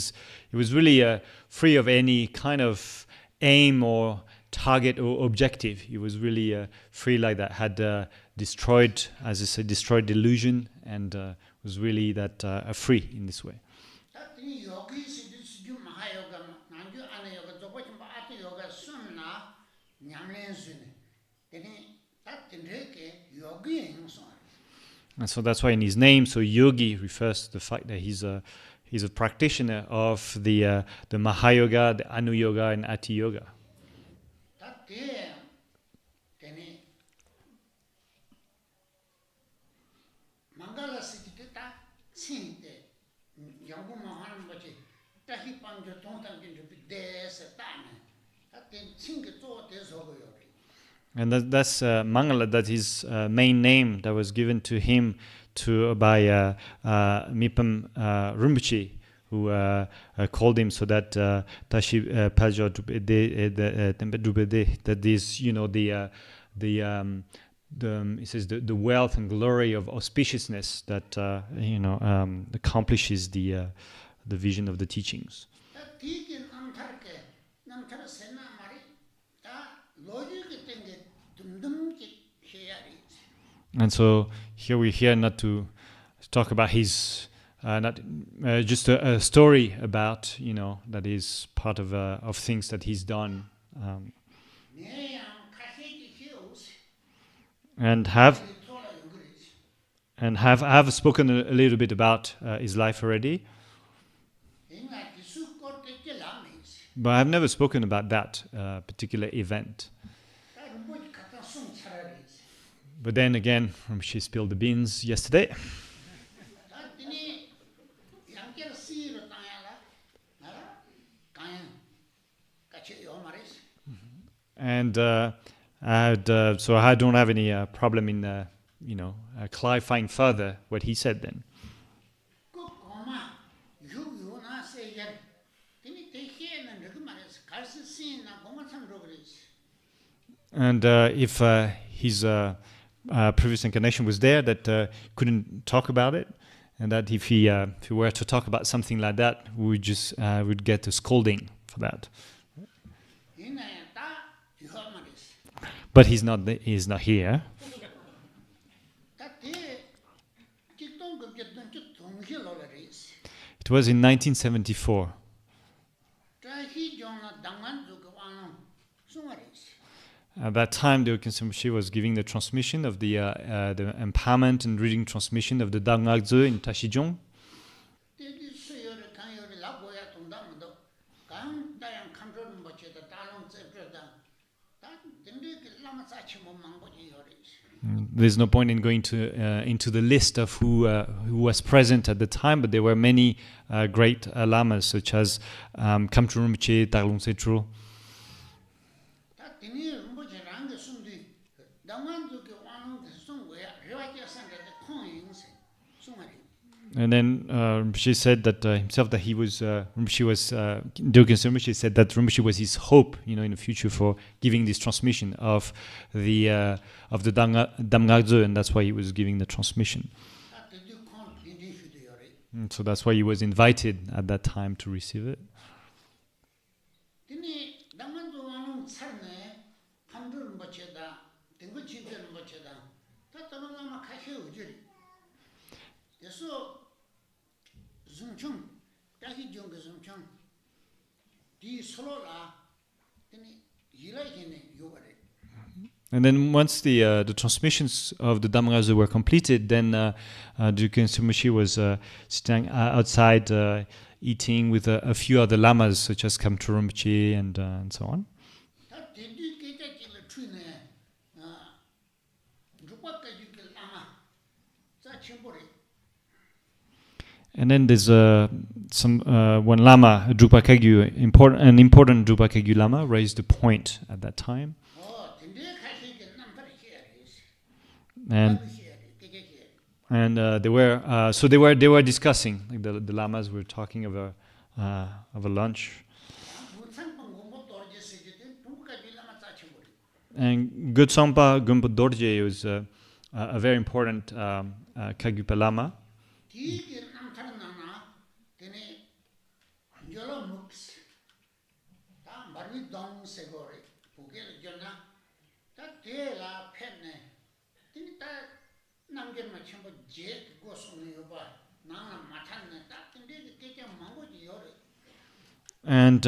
was really free of any kind of aim or target or objective. He was really free like that, had destroyed, as I said, destroyed delusion, and was really that free in this way. And so that's why in his name, so yogi refers to the fact that he's a practitioner of the Mahayoga, the Anu Yoga, and Ati Yoga. And that's Mangala, that his main name that was given to him by Mipam Rinpoche, who called him so that Tashi Paljo Dubede, that is, it says the wealth and glory of auspiciousness that accomplishes the vision of the teachings. And so here we're here not to talk about his, not just a story about, that is part of things that he's done, and have spoken a little bit about his life already, but I've never spoken about that particular event. But then again, she spilled the beans yesterday. And so I don't have any problem in clarifying further what he said then. And if his previous incarnation was there, that couldn't talk about it, and that if he were to talk about something like that, we would just would get a scolding for that. But he's not here. It was in 1974. At that time, the Khyentse Rinpoche was giving the transmission of the empowerment and reading transmission of the Dangakzo in Tashijong. There's no point in going into the list of who was present at the time, but there were many great lamas, such as Khyentse Rinpoche, Tarlung Setro. And then Rinpoche said that himself that he was Rinpoche was Khyentse Rinpoche said that Rinpoche was his hope, in the future for giving this transmission of the Damngakzo, and that's why he was giving the transmission. And so that's why he was invited at that time to receive it. And then once the transmissions of the Damngakzo were completed, then Khyentse Rinpoche was sitting outside eating with a few other lamas, such as Khyentse Rinpoche and so on. And then there's one lama, a Drukpa Kagyu, an important Drukpa Kagyu lama, raised a point at that time. And they were discussing, like the lamas were talking of a lunch. And Gotsampa Gumpa Dorje was a very important Kagyupa lama. And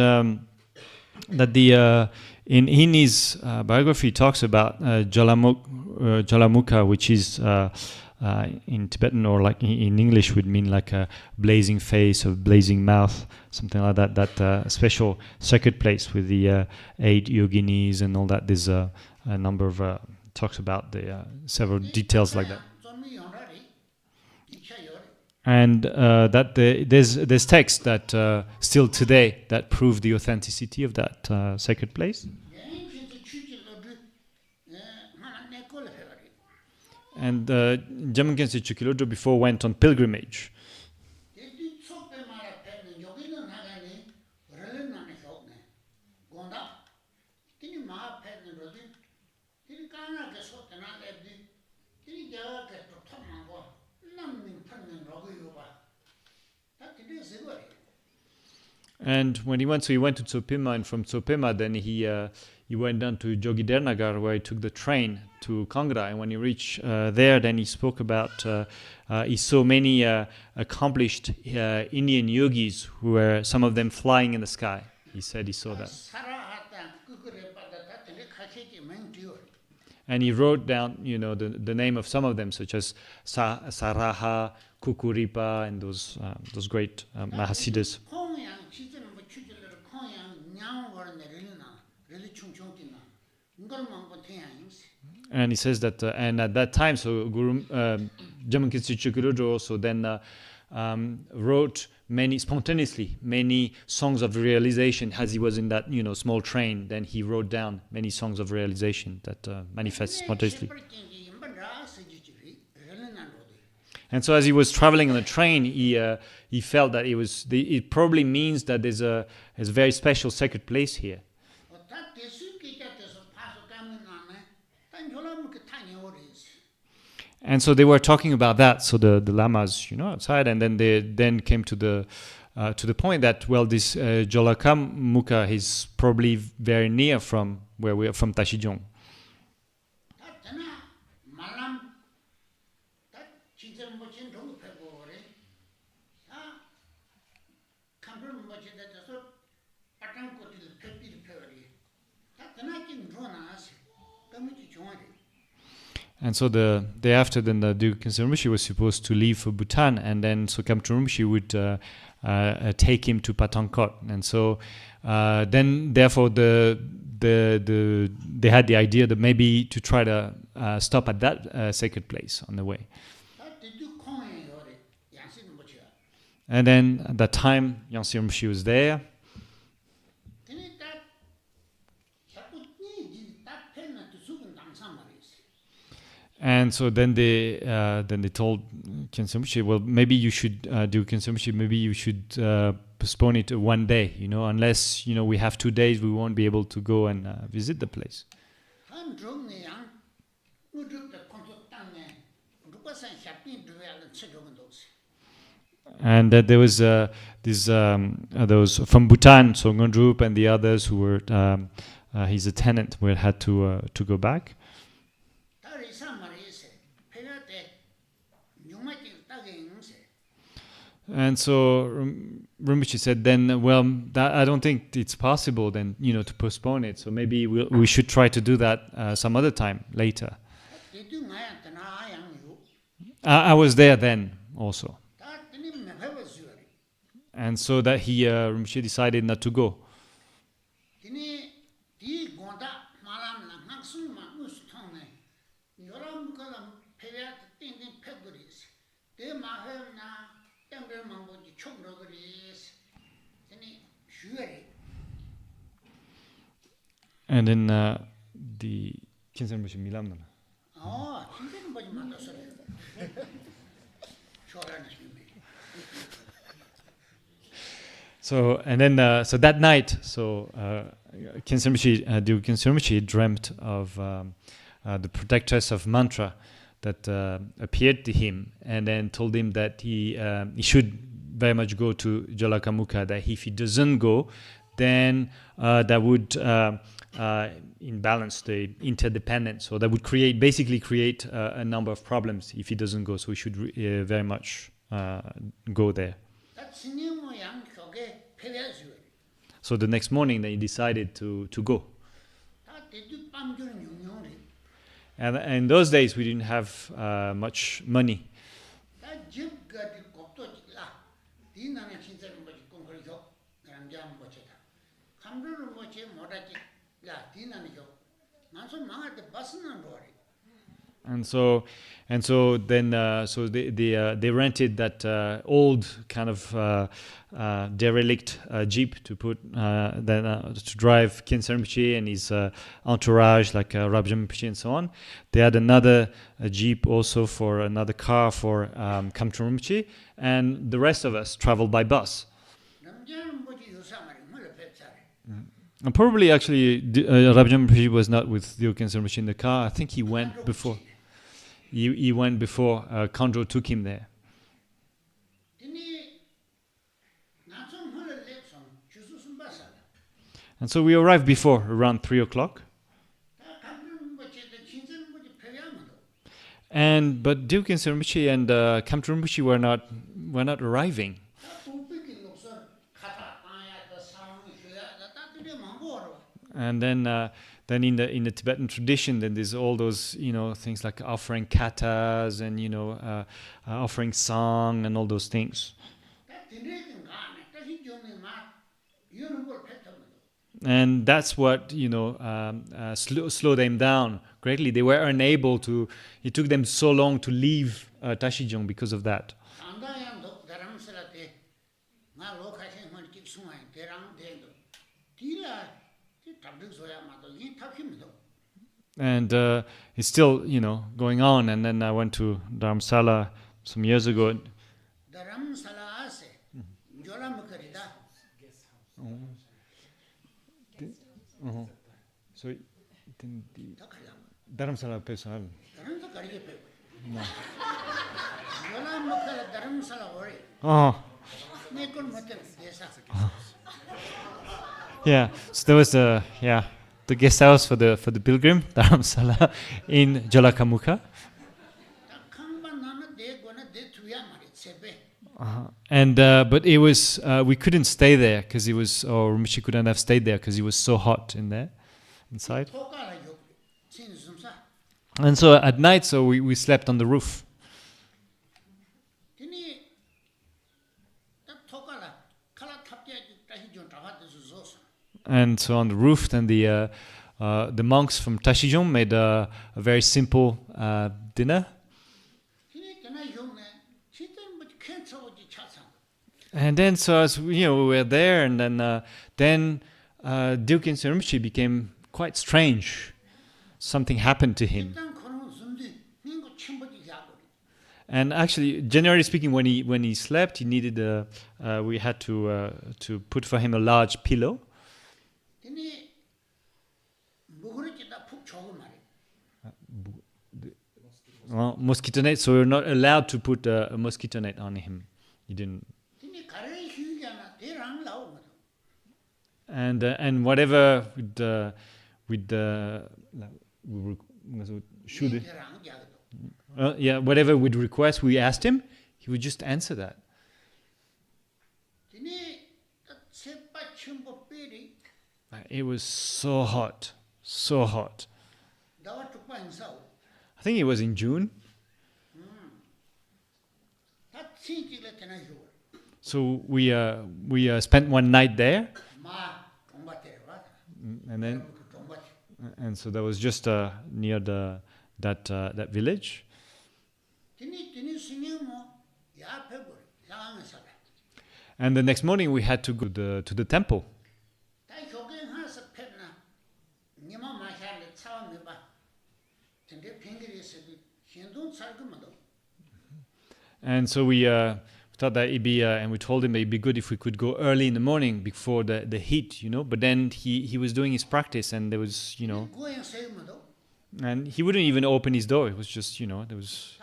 that in his biography he talks about Jwalamukhi, which is in Tibetan, or like in English would mean like a blazing face or blazing mouth, something like that. That special sacred place with the 8 yoginis and all that. There's a number of talks about the several details like that. And that there's texts that still today that prove the authenticity of that sacred place. And Jamgon Khyentse Chukilodro before went on pilgrimage. And when he went to Tsopima, and from Tsopima then he went down to Jogidhernagar, where he took the train to Kangra. And when he reached there, then he spoke about he saw many accomplished Indian yogis who were, some of them flying in the sky. He said he saw that. And he wrote down, the name of some of them, such as Saraha, Kukuripa, and those great Mahasiddhas. And he says that, and at that time, so Guru Jamgon Khyentse Chukilodro also then wrote spontaneously many songs of realization as he was in that small train. Then he wrote down many songs of realization that manifest spontaneously. And so as he was traveling on the train, he felt that it probably means that there's a very special sacred place here. And so they were talking about that. So the lamas, outside, and then they came to the point that, well, this Jwalamukhi is probably very near from where we are, from Tashijong. And so the day after, then the Duke Khyentse Rinpoche was supposed to leave for Bhutan, and then so Khyentse Rinpoche would take him to Patankot, and so then therefore they had the idea that maybe to try to stop at that sacred place on the way. And then at that time, Khyentse Rinpoche was there. And so then they told Khyentse Rinpoche, well, maybe you should do Khyentse Rinpoche, maybe you should postpone it to one day, unless we have 2 days, we won't be able to go and visit the place. And that there was those from Bhutan, so Ngondrup and the others who were his attendant, who had to go back. And so Rinpoche said, then, well, I don't think it's possible then, to postpone it. So maybe we should try to do that some other time later. I was there then also. And so that Rinpoche decided not to go. And then the Khyentse Rinpoche Milam. So and then so that night, Khyentse Rinpoche dreamt of the protectress of mantra that appeared to him, and then told him that he should very much go to Jwalamukhi. That if he doesn't go, then that would imbalance the interdependence, so that would basically create a number of problems if he doesn't go. So he should very much go there. So the next morning, they decided to go. And in those days, we didn't have much money. And so then they rented that old kind of derelict jeep to put to drive Khyentse Rinpoche and his entourage, like Rabjam Rinpoche and so on. They had another jeep also for another car for Khyentse Rinpoche, and the rest of us traveled by bus. And probably actually Rabjam Rinpoche was not with the Khyentse Rinpoche in the car. I think he went before. He went before Khandro took him there. And so we arrived before, around 3 o'clock. But Duke Khyentse Rinpoche and Khyentse Rinpoche were not arriving. And then in the Tibetan tradition, then there's all those things like offering katas and offering song and all those things. And that's what slowed them down greatly. They were unable to. It took them so long to leave Tashijong because of that. And it's still, going on. And then I went to Dharamsala some years ago. So Dharamsala personal. Oh. Yeah, so there was the guest house for the pilgrim Dharamsala in Jwalamukhi. And but it was we couldn't stay there because it was, or Rinpoche couldn't have stayed there because it was so hot in there inside. And so at night, so we slept on the roof. And so on the roof, then the monks from Tashijong made a very simple dinner. And then, so as we were there, and then Khyentse Rinpoche became quite strange. Something happened to him. And actually, generally speaking, when he slept, he needed we had to put for him a large pillow. Mosquito net. So we're not allowed to put a mosquito net on him. He didn't. And whatever whatever we'd request, we asked him, he would just answer that. It was so hot, so hot. I think it was in June. So we spent one night there, and so that was just near that village. And the next morning we had to go to the temple. And so we thought that it'd be, and we told him it'd be good if we could go early in the morning before the heat, But then he was doing his practice, and there was, and he wouldn't even open his door. It was just, there was.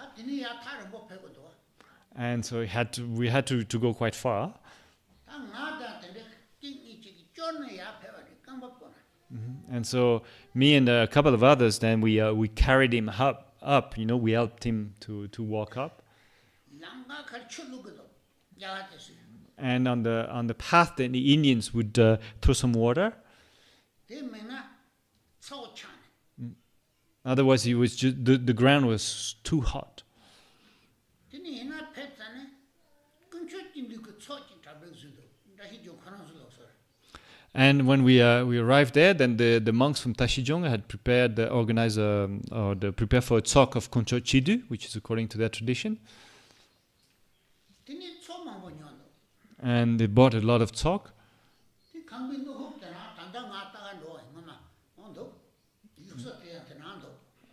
And so we had to go quite far. And so me and a couple of others, then we carried him up. We helped him to walk up. And on the path, then the Indians would throw some water. Otherwise, it was just the ground was too hot. And when we arrived there, then the monks from Tashijong had prepared, prepared for a talk of Koncho Chidu, which is according to their tradition. And they bought a lot of talk.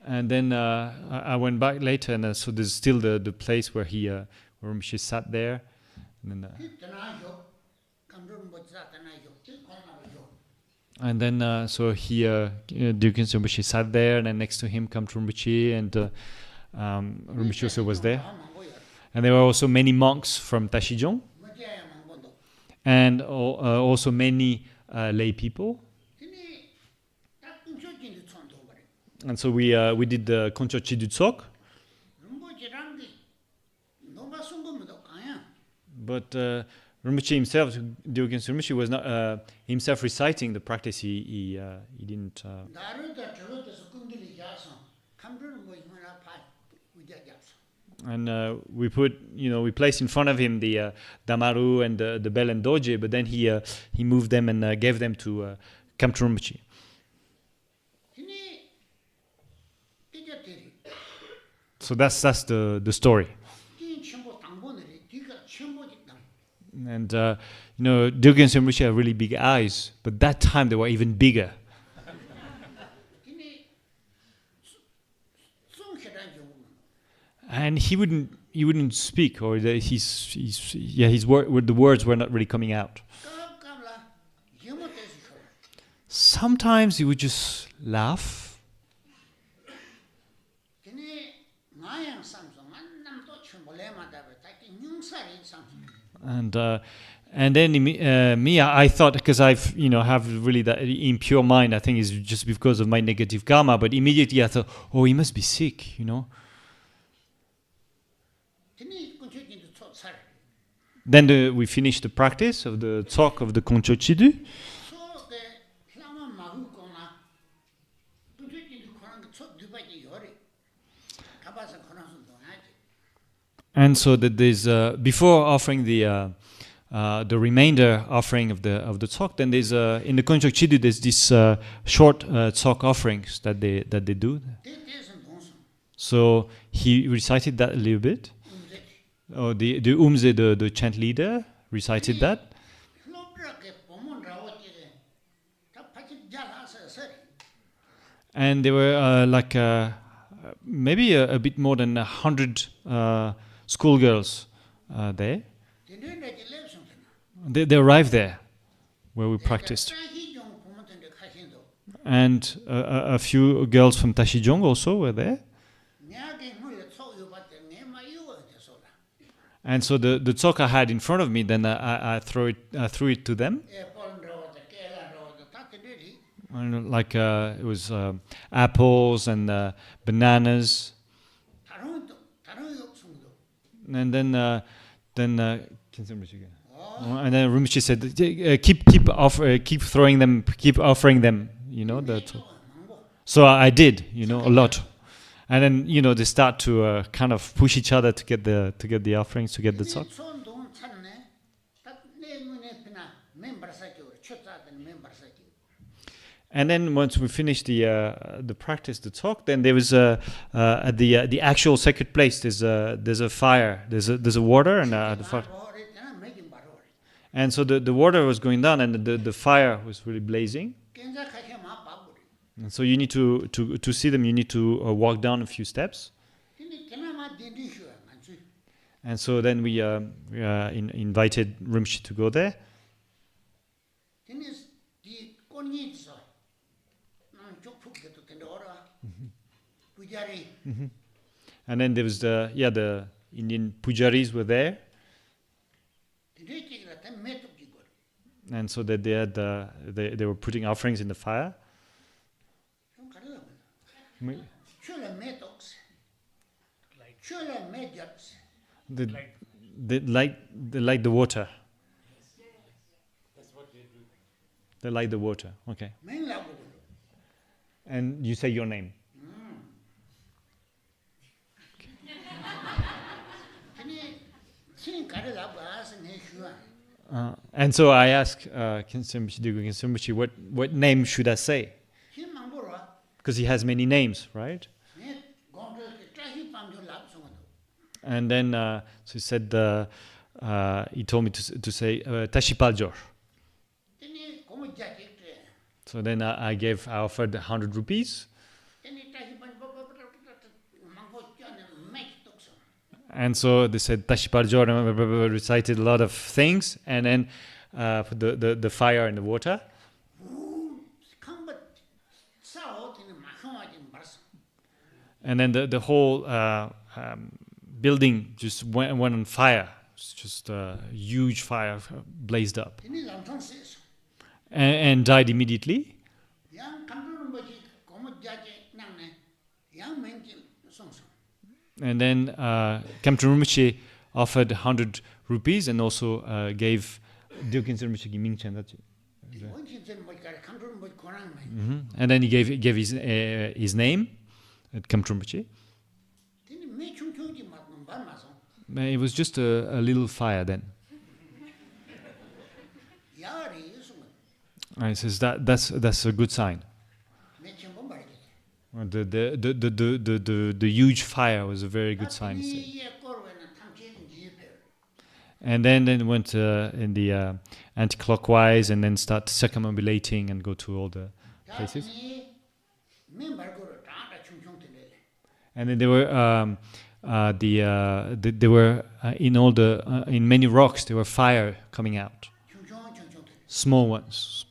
And then I went back later, and so there's still the place where where Rinpoche sat there. And then so Khyentse Rinpoche sat there, and then next to him came Rinpoche, and Rinpoche also was there. And there were also many monks from Tashijong, and also many lay people. And so we did the Koncho Chidu Tsok. But Rinpoche himself, Khyentse Rinpoche, was not himself reciting the practice. He didn't. And we placed in front of him the Damaru and the bell and doje, but then he moved them and gave them to Khyentse Rinpoche. So that's the story. And Khyentse Rinpoche had really big eyes, but that time they were even bigger. And he wouldn't speak, or the words were not really coming out. Sometimes he would just laugh. And then me, I thought, because I've have really that impure mind. I think it's just because of my negative karma. But immediately I thought, oh, he must be sick, Then we finished the practice of the talk of the Koncho Chidu. And so that there's before offering the remainder offering of the talk, then there's in the Koncho Chidu there's this short talk offerings that they do. So he recited that a little bit. Oh, the Umze, the chant leader, recited that. And there were maybe a bit more than 100 schoolgirls there. They arrived there where we practiced. And a few girls from Tashijong also were there. And so the talk I had in front of me, then I threw it to them. And it was apples and bananas. And then Rinpoche said, keep throwing them, keep offering them, So I did, a lot. And then they start to kind of push each other to get the offerings, to get the talk. And then once we finished the practice, the talk, then there was at the actual sacred place. There's a fire. There's a water and the fire. And so the water was going down, and the fire was really blazing. And so you need to see them. You need to walk down a few steps. And so then we invited Rinpoche to go there. Mm-hmm. And then there was the Indian pujaris were there. And so that they were putting offerings in the fire. They like the water. That's what they do. They like the water. Okay. And you say your name. And so I asked Khyentse Rinpoche, what name should I say? Because he has many names, right? And then so he said, he told me to say Tashipaljor. So then I offered 100 rupees. And so they said Tashipaljor, recited a lot of things, and then put the fire in the water. And then the whole building just went on fire. It's just a huge fire blazed up. And died immediately. And then Khyentse Rinpoche offered 100 rupees and also gave Khyentse Rinpoche Mingchen. And then he gave his name at Khyentse Rinpoche. It was just a little fire then. And he says that's a good sign. The huge fire was a very good sign. And then went in the anti-clockwise and then start circumambulating and go to all the places. And then there were in many rocks there were fire coming out, small ones.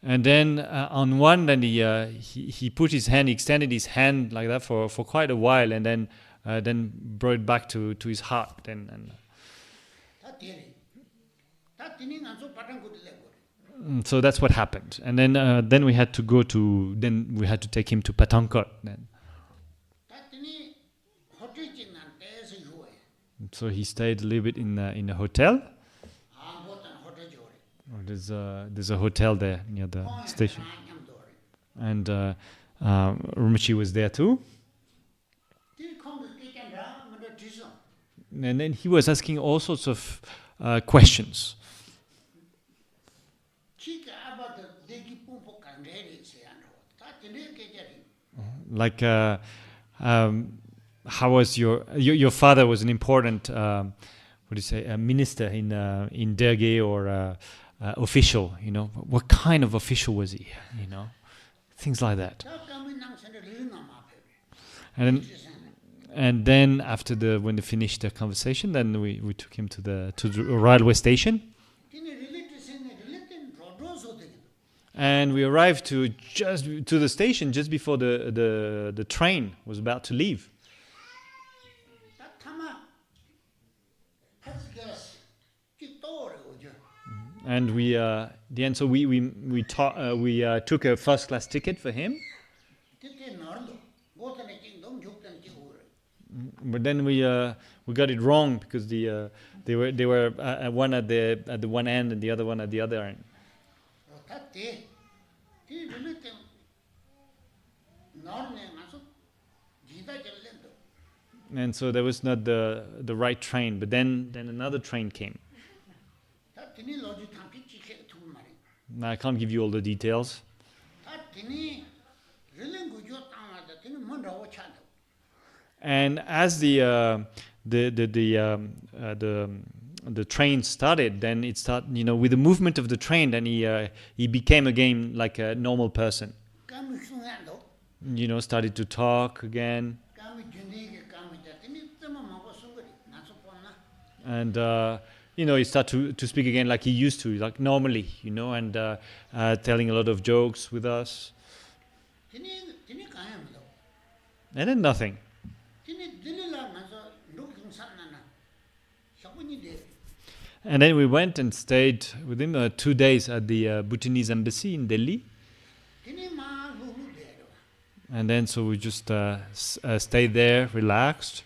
And then on one, then he put his hand, he extended his hand like that for quite a while, and then brought it back to his heart. And so that's what happened. And then we had to take him to Patankot. Then. So he stayed a little bit in a hotel. There's a hotel there near the station, and Rinpoche was there too. And then he was asking all sorts of questions. Like, how was your father was an important, what do you say, a minister in Derge or official, you know, what kind of official was he, you know, things like that. And then after when they finished their conversation, then we took him to the railway station. And we arrived to the station just before the train was about to leave. And we took a first class ticket for him. But then we got it wrong because they were one at the one end and the other one at the other end. And so there was not the right train. But then another train came. Now, I can't give you all the details. And as the train started, then it started, you know, with the movement of the train, then he became again like a normal person. You know, started to talk again. And you know, he started to speak again like he used to, like normally, you know, and telling a lot of jokes with us. And then nothing. And then we went and stayed with him 2 days at the Bhutanese embassy in Delhi. And then so we just stayed there, relaxed.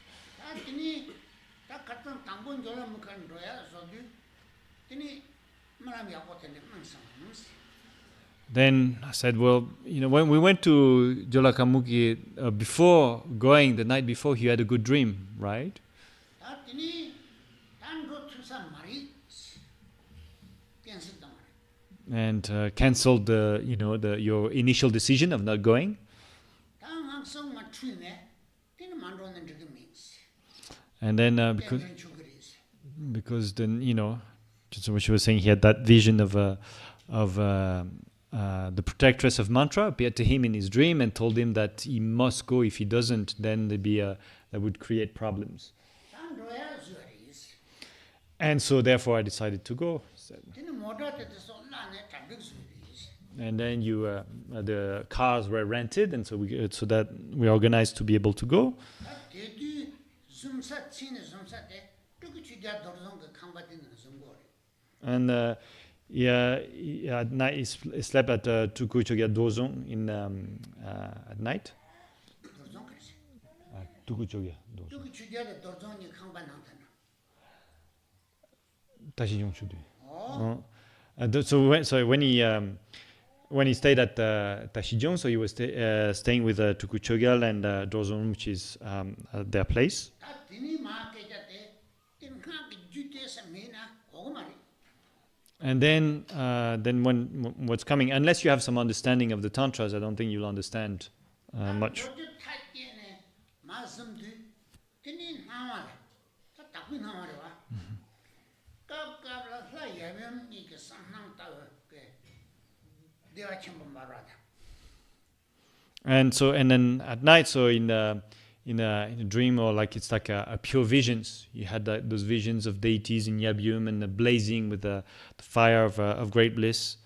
Then I said, well, you know, when we went to Jwalamukhi, before going, the night before, he had a good dream, right? And cancelled your initial decision of not going. And then because then, you know, just what she was saying, he had that vision of the protectress of mantra appeared to him in his dream and told him that he must go. If he doesn't, then that would create problems. And so therefore I decided to go. And then the cars were rented, and so that we organized to be able to go. And at night he slept at Tuku Chogya Dozong at night. Tuku Chogya Dozong. So when he stayed at Tashijong, so he was staying with Tuku Chogyal and Dozong, which is their place. And then when what's coming, unless you have some understanding of the tantras, I don't think you'll understand much. And then at night, so in in a dream, or like it's like a pure visions. You had those visions of deities in Yabyum and blazing with the fire of great bliss.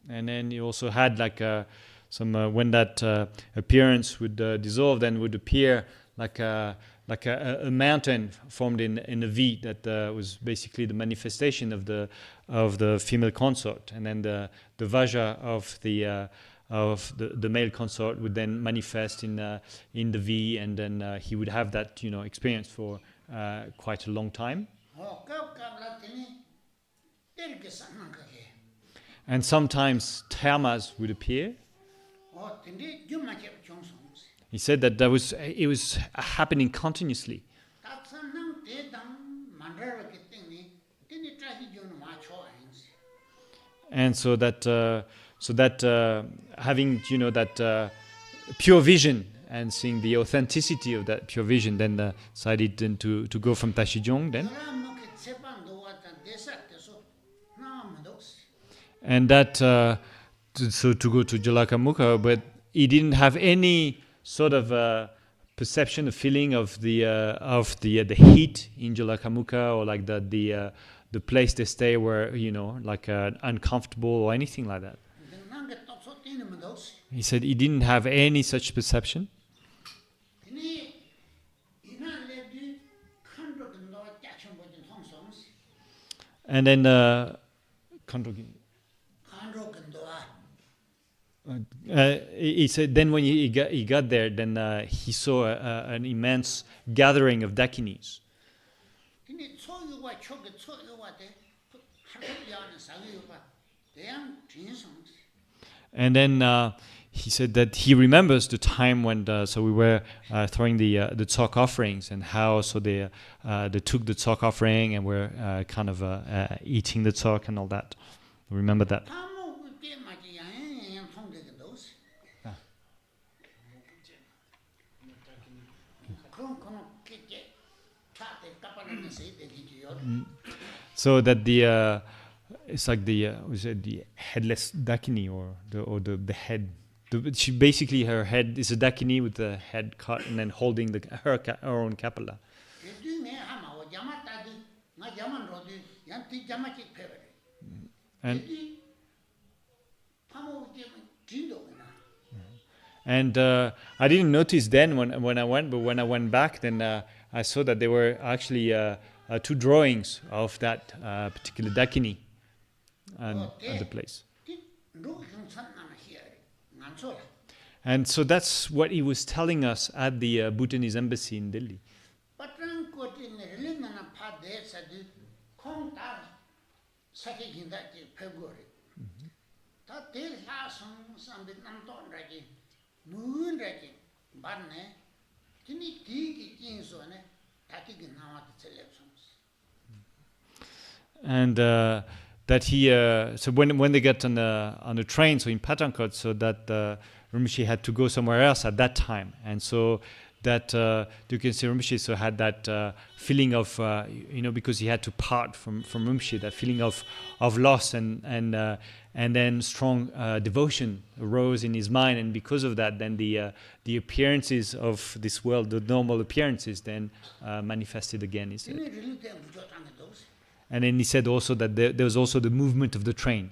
And then you also had like some when that appearance would dissolve, then would appear like a mountain formed in a V that was basically the manifestation of the female consort, and then the Vajra of the male consort would then manifest in the V, and then he would have that experience for quite a long time. And sometimes thermas would appear. He said that it was happening continuously. And so that having that pure vision and seeing the authenticity of that pure vision, then decided then to go from Tashijong then. And that so to go to Jwalamukhi, but he didn't have any sort of perception, a feeling of the heat in Jwalamukhi, or like the place they stay were like uncomfortable or anything like that. He said he didn't have any such perception. And then he said then when he got there, then he saw an immense gathering of dakinis. And then he said that he remembers the time when so we were throwing the tzok offerings, and how so they took the tzok offering and were kind of eating the tzok and all that. Remember that. So that it's like the headless dakini, or the head. She basically, her head is a dakini with the head cut and then holding her own kapala. And I didn't notice then when I went, but when I went back, then I saw that there were actually 2 drawings of that particular dakini at the place. And so that's what he was telling us at the Bhutanese embassy in Delhi. And that he so when they got on the train, so in Patankot, so that Rinpoche had to go somewhere else at that time, and so that Dukhyentse Rinpoche so had that feeling of because he had to part from Rinpoche, that feeling of loss, and then strong devotion arose in his mind, and because of that, then the appearances of this world, the normal appearances, then manifested again, he said. And then he said also that there was also the movement of the train.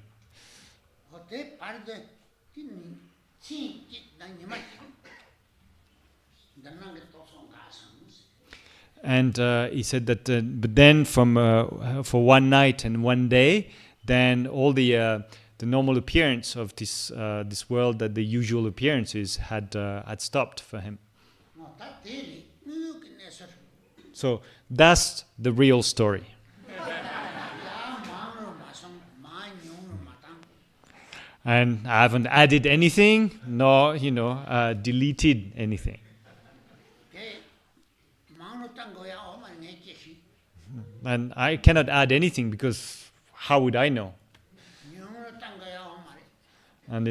And he said that, but then for one night and one day, then all the normal appearance of this world, that the usual appearances had stopped for him. So that's the real story. And I haven't added anything, nor deleted anything. And I cannot add anything, because how would I know? And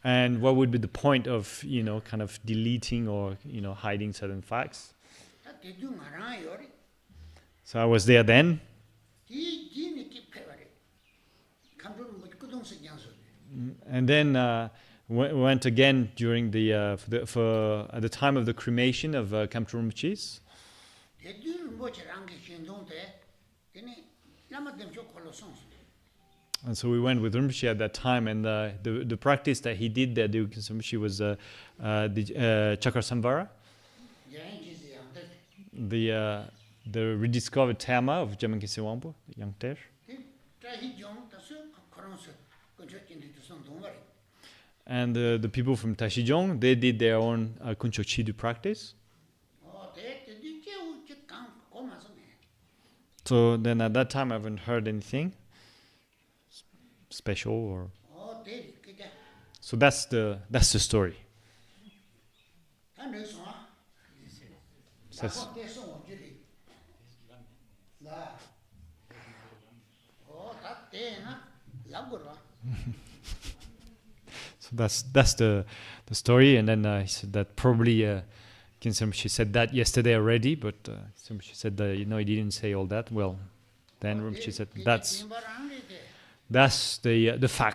And what would be the point of, kind of deleting or, hiding certain facts? So I was there then. And then went again during the at the time of the cremation of Khyentse Rinpoche's. And so we went with Rinpoche at that time, and the practice that he did there, the Rinpoche, was the Chakra Samvara, the rediscovered Tama of Jwalamukhi Sewampo, Yangtesh. And the people from Tashijong, they did their own Kuncho Chidu practice. So then at that time I haven't heard anything special or. So that's the story. So that's the story, and then he said that probably Khyentse Rinpoche said that yesterday already, but she said that he didn't say all that. Well, then Rinpoche said that's the fact.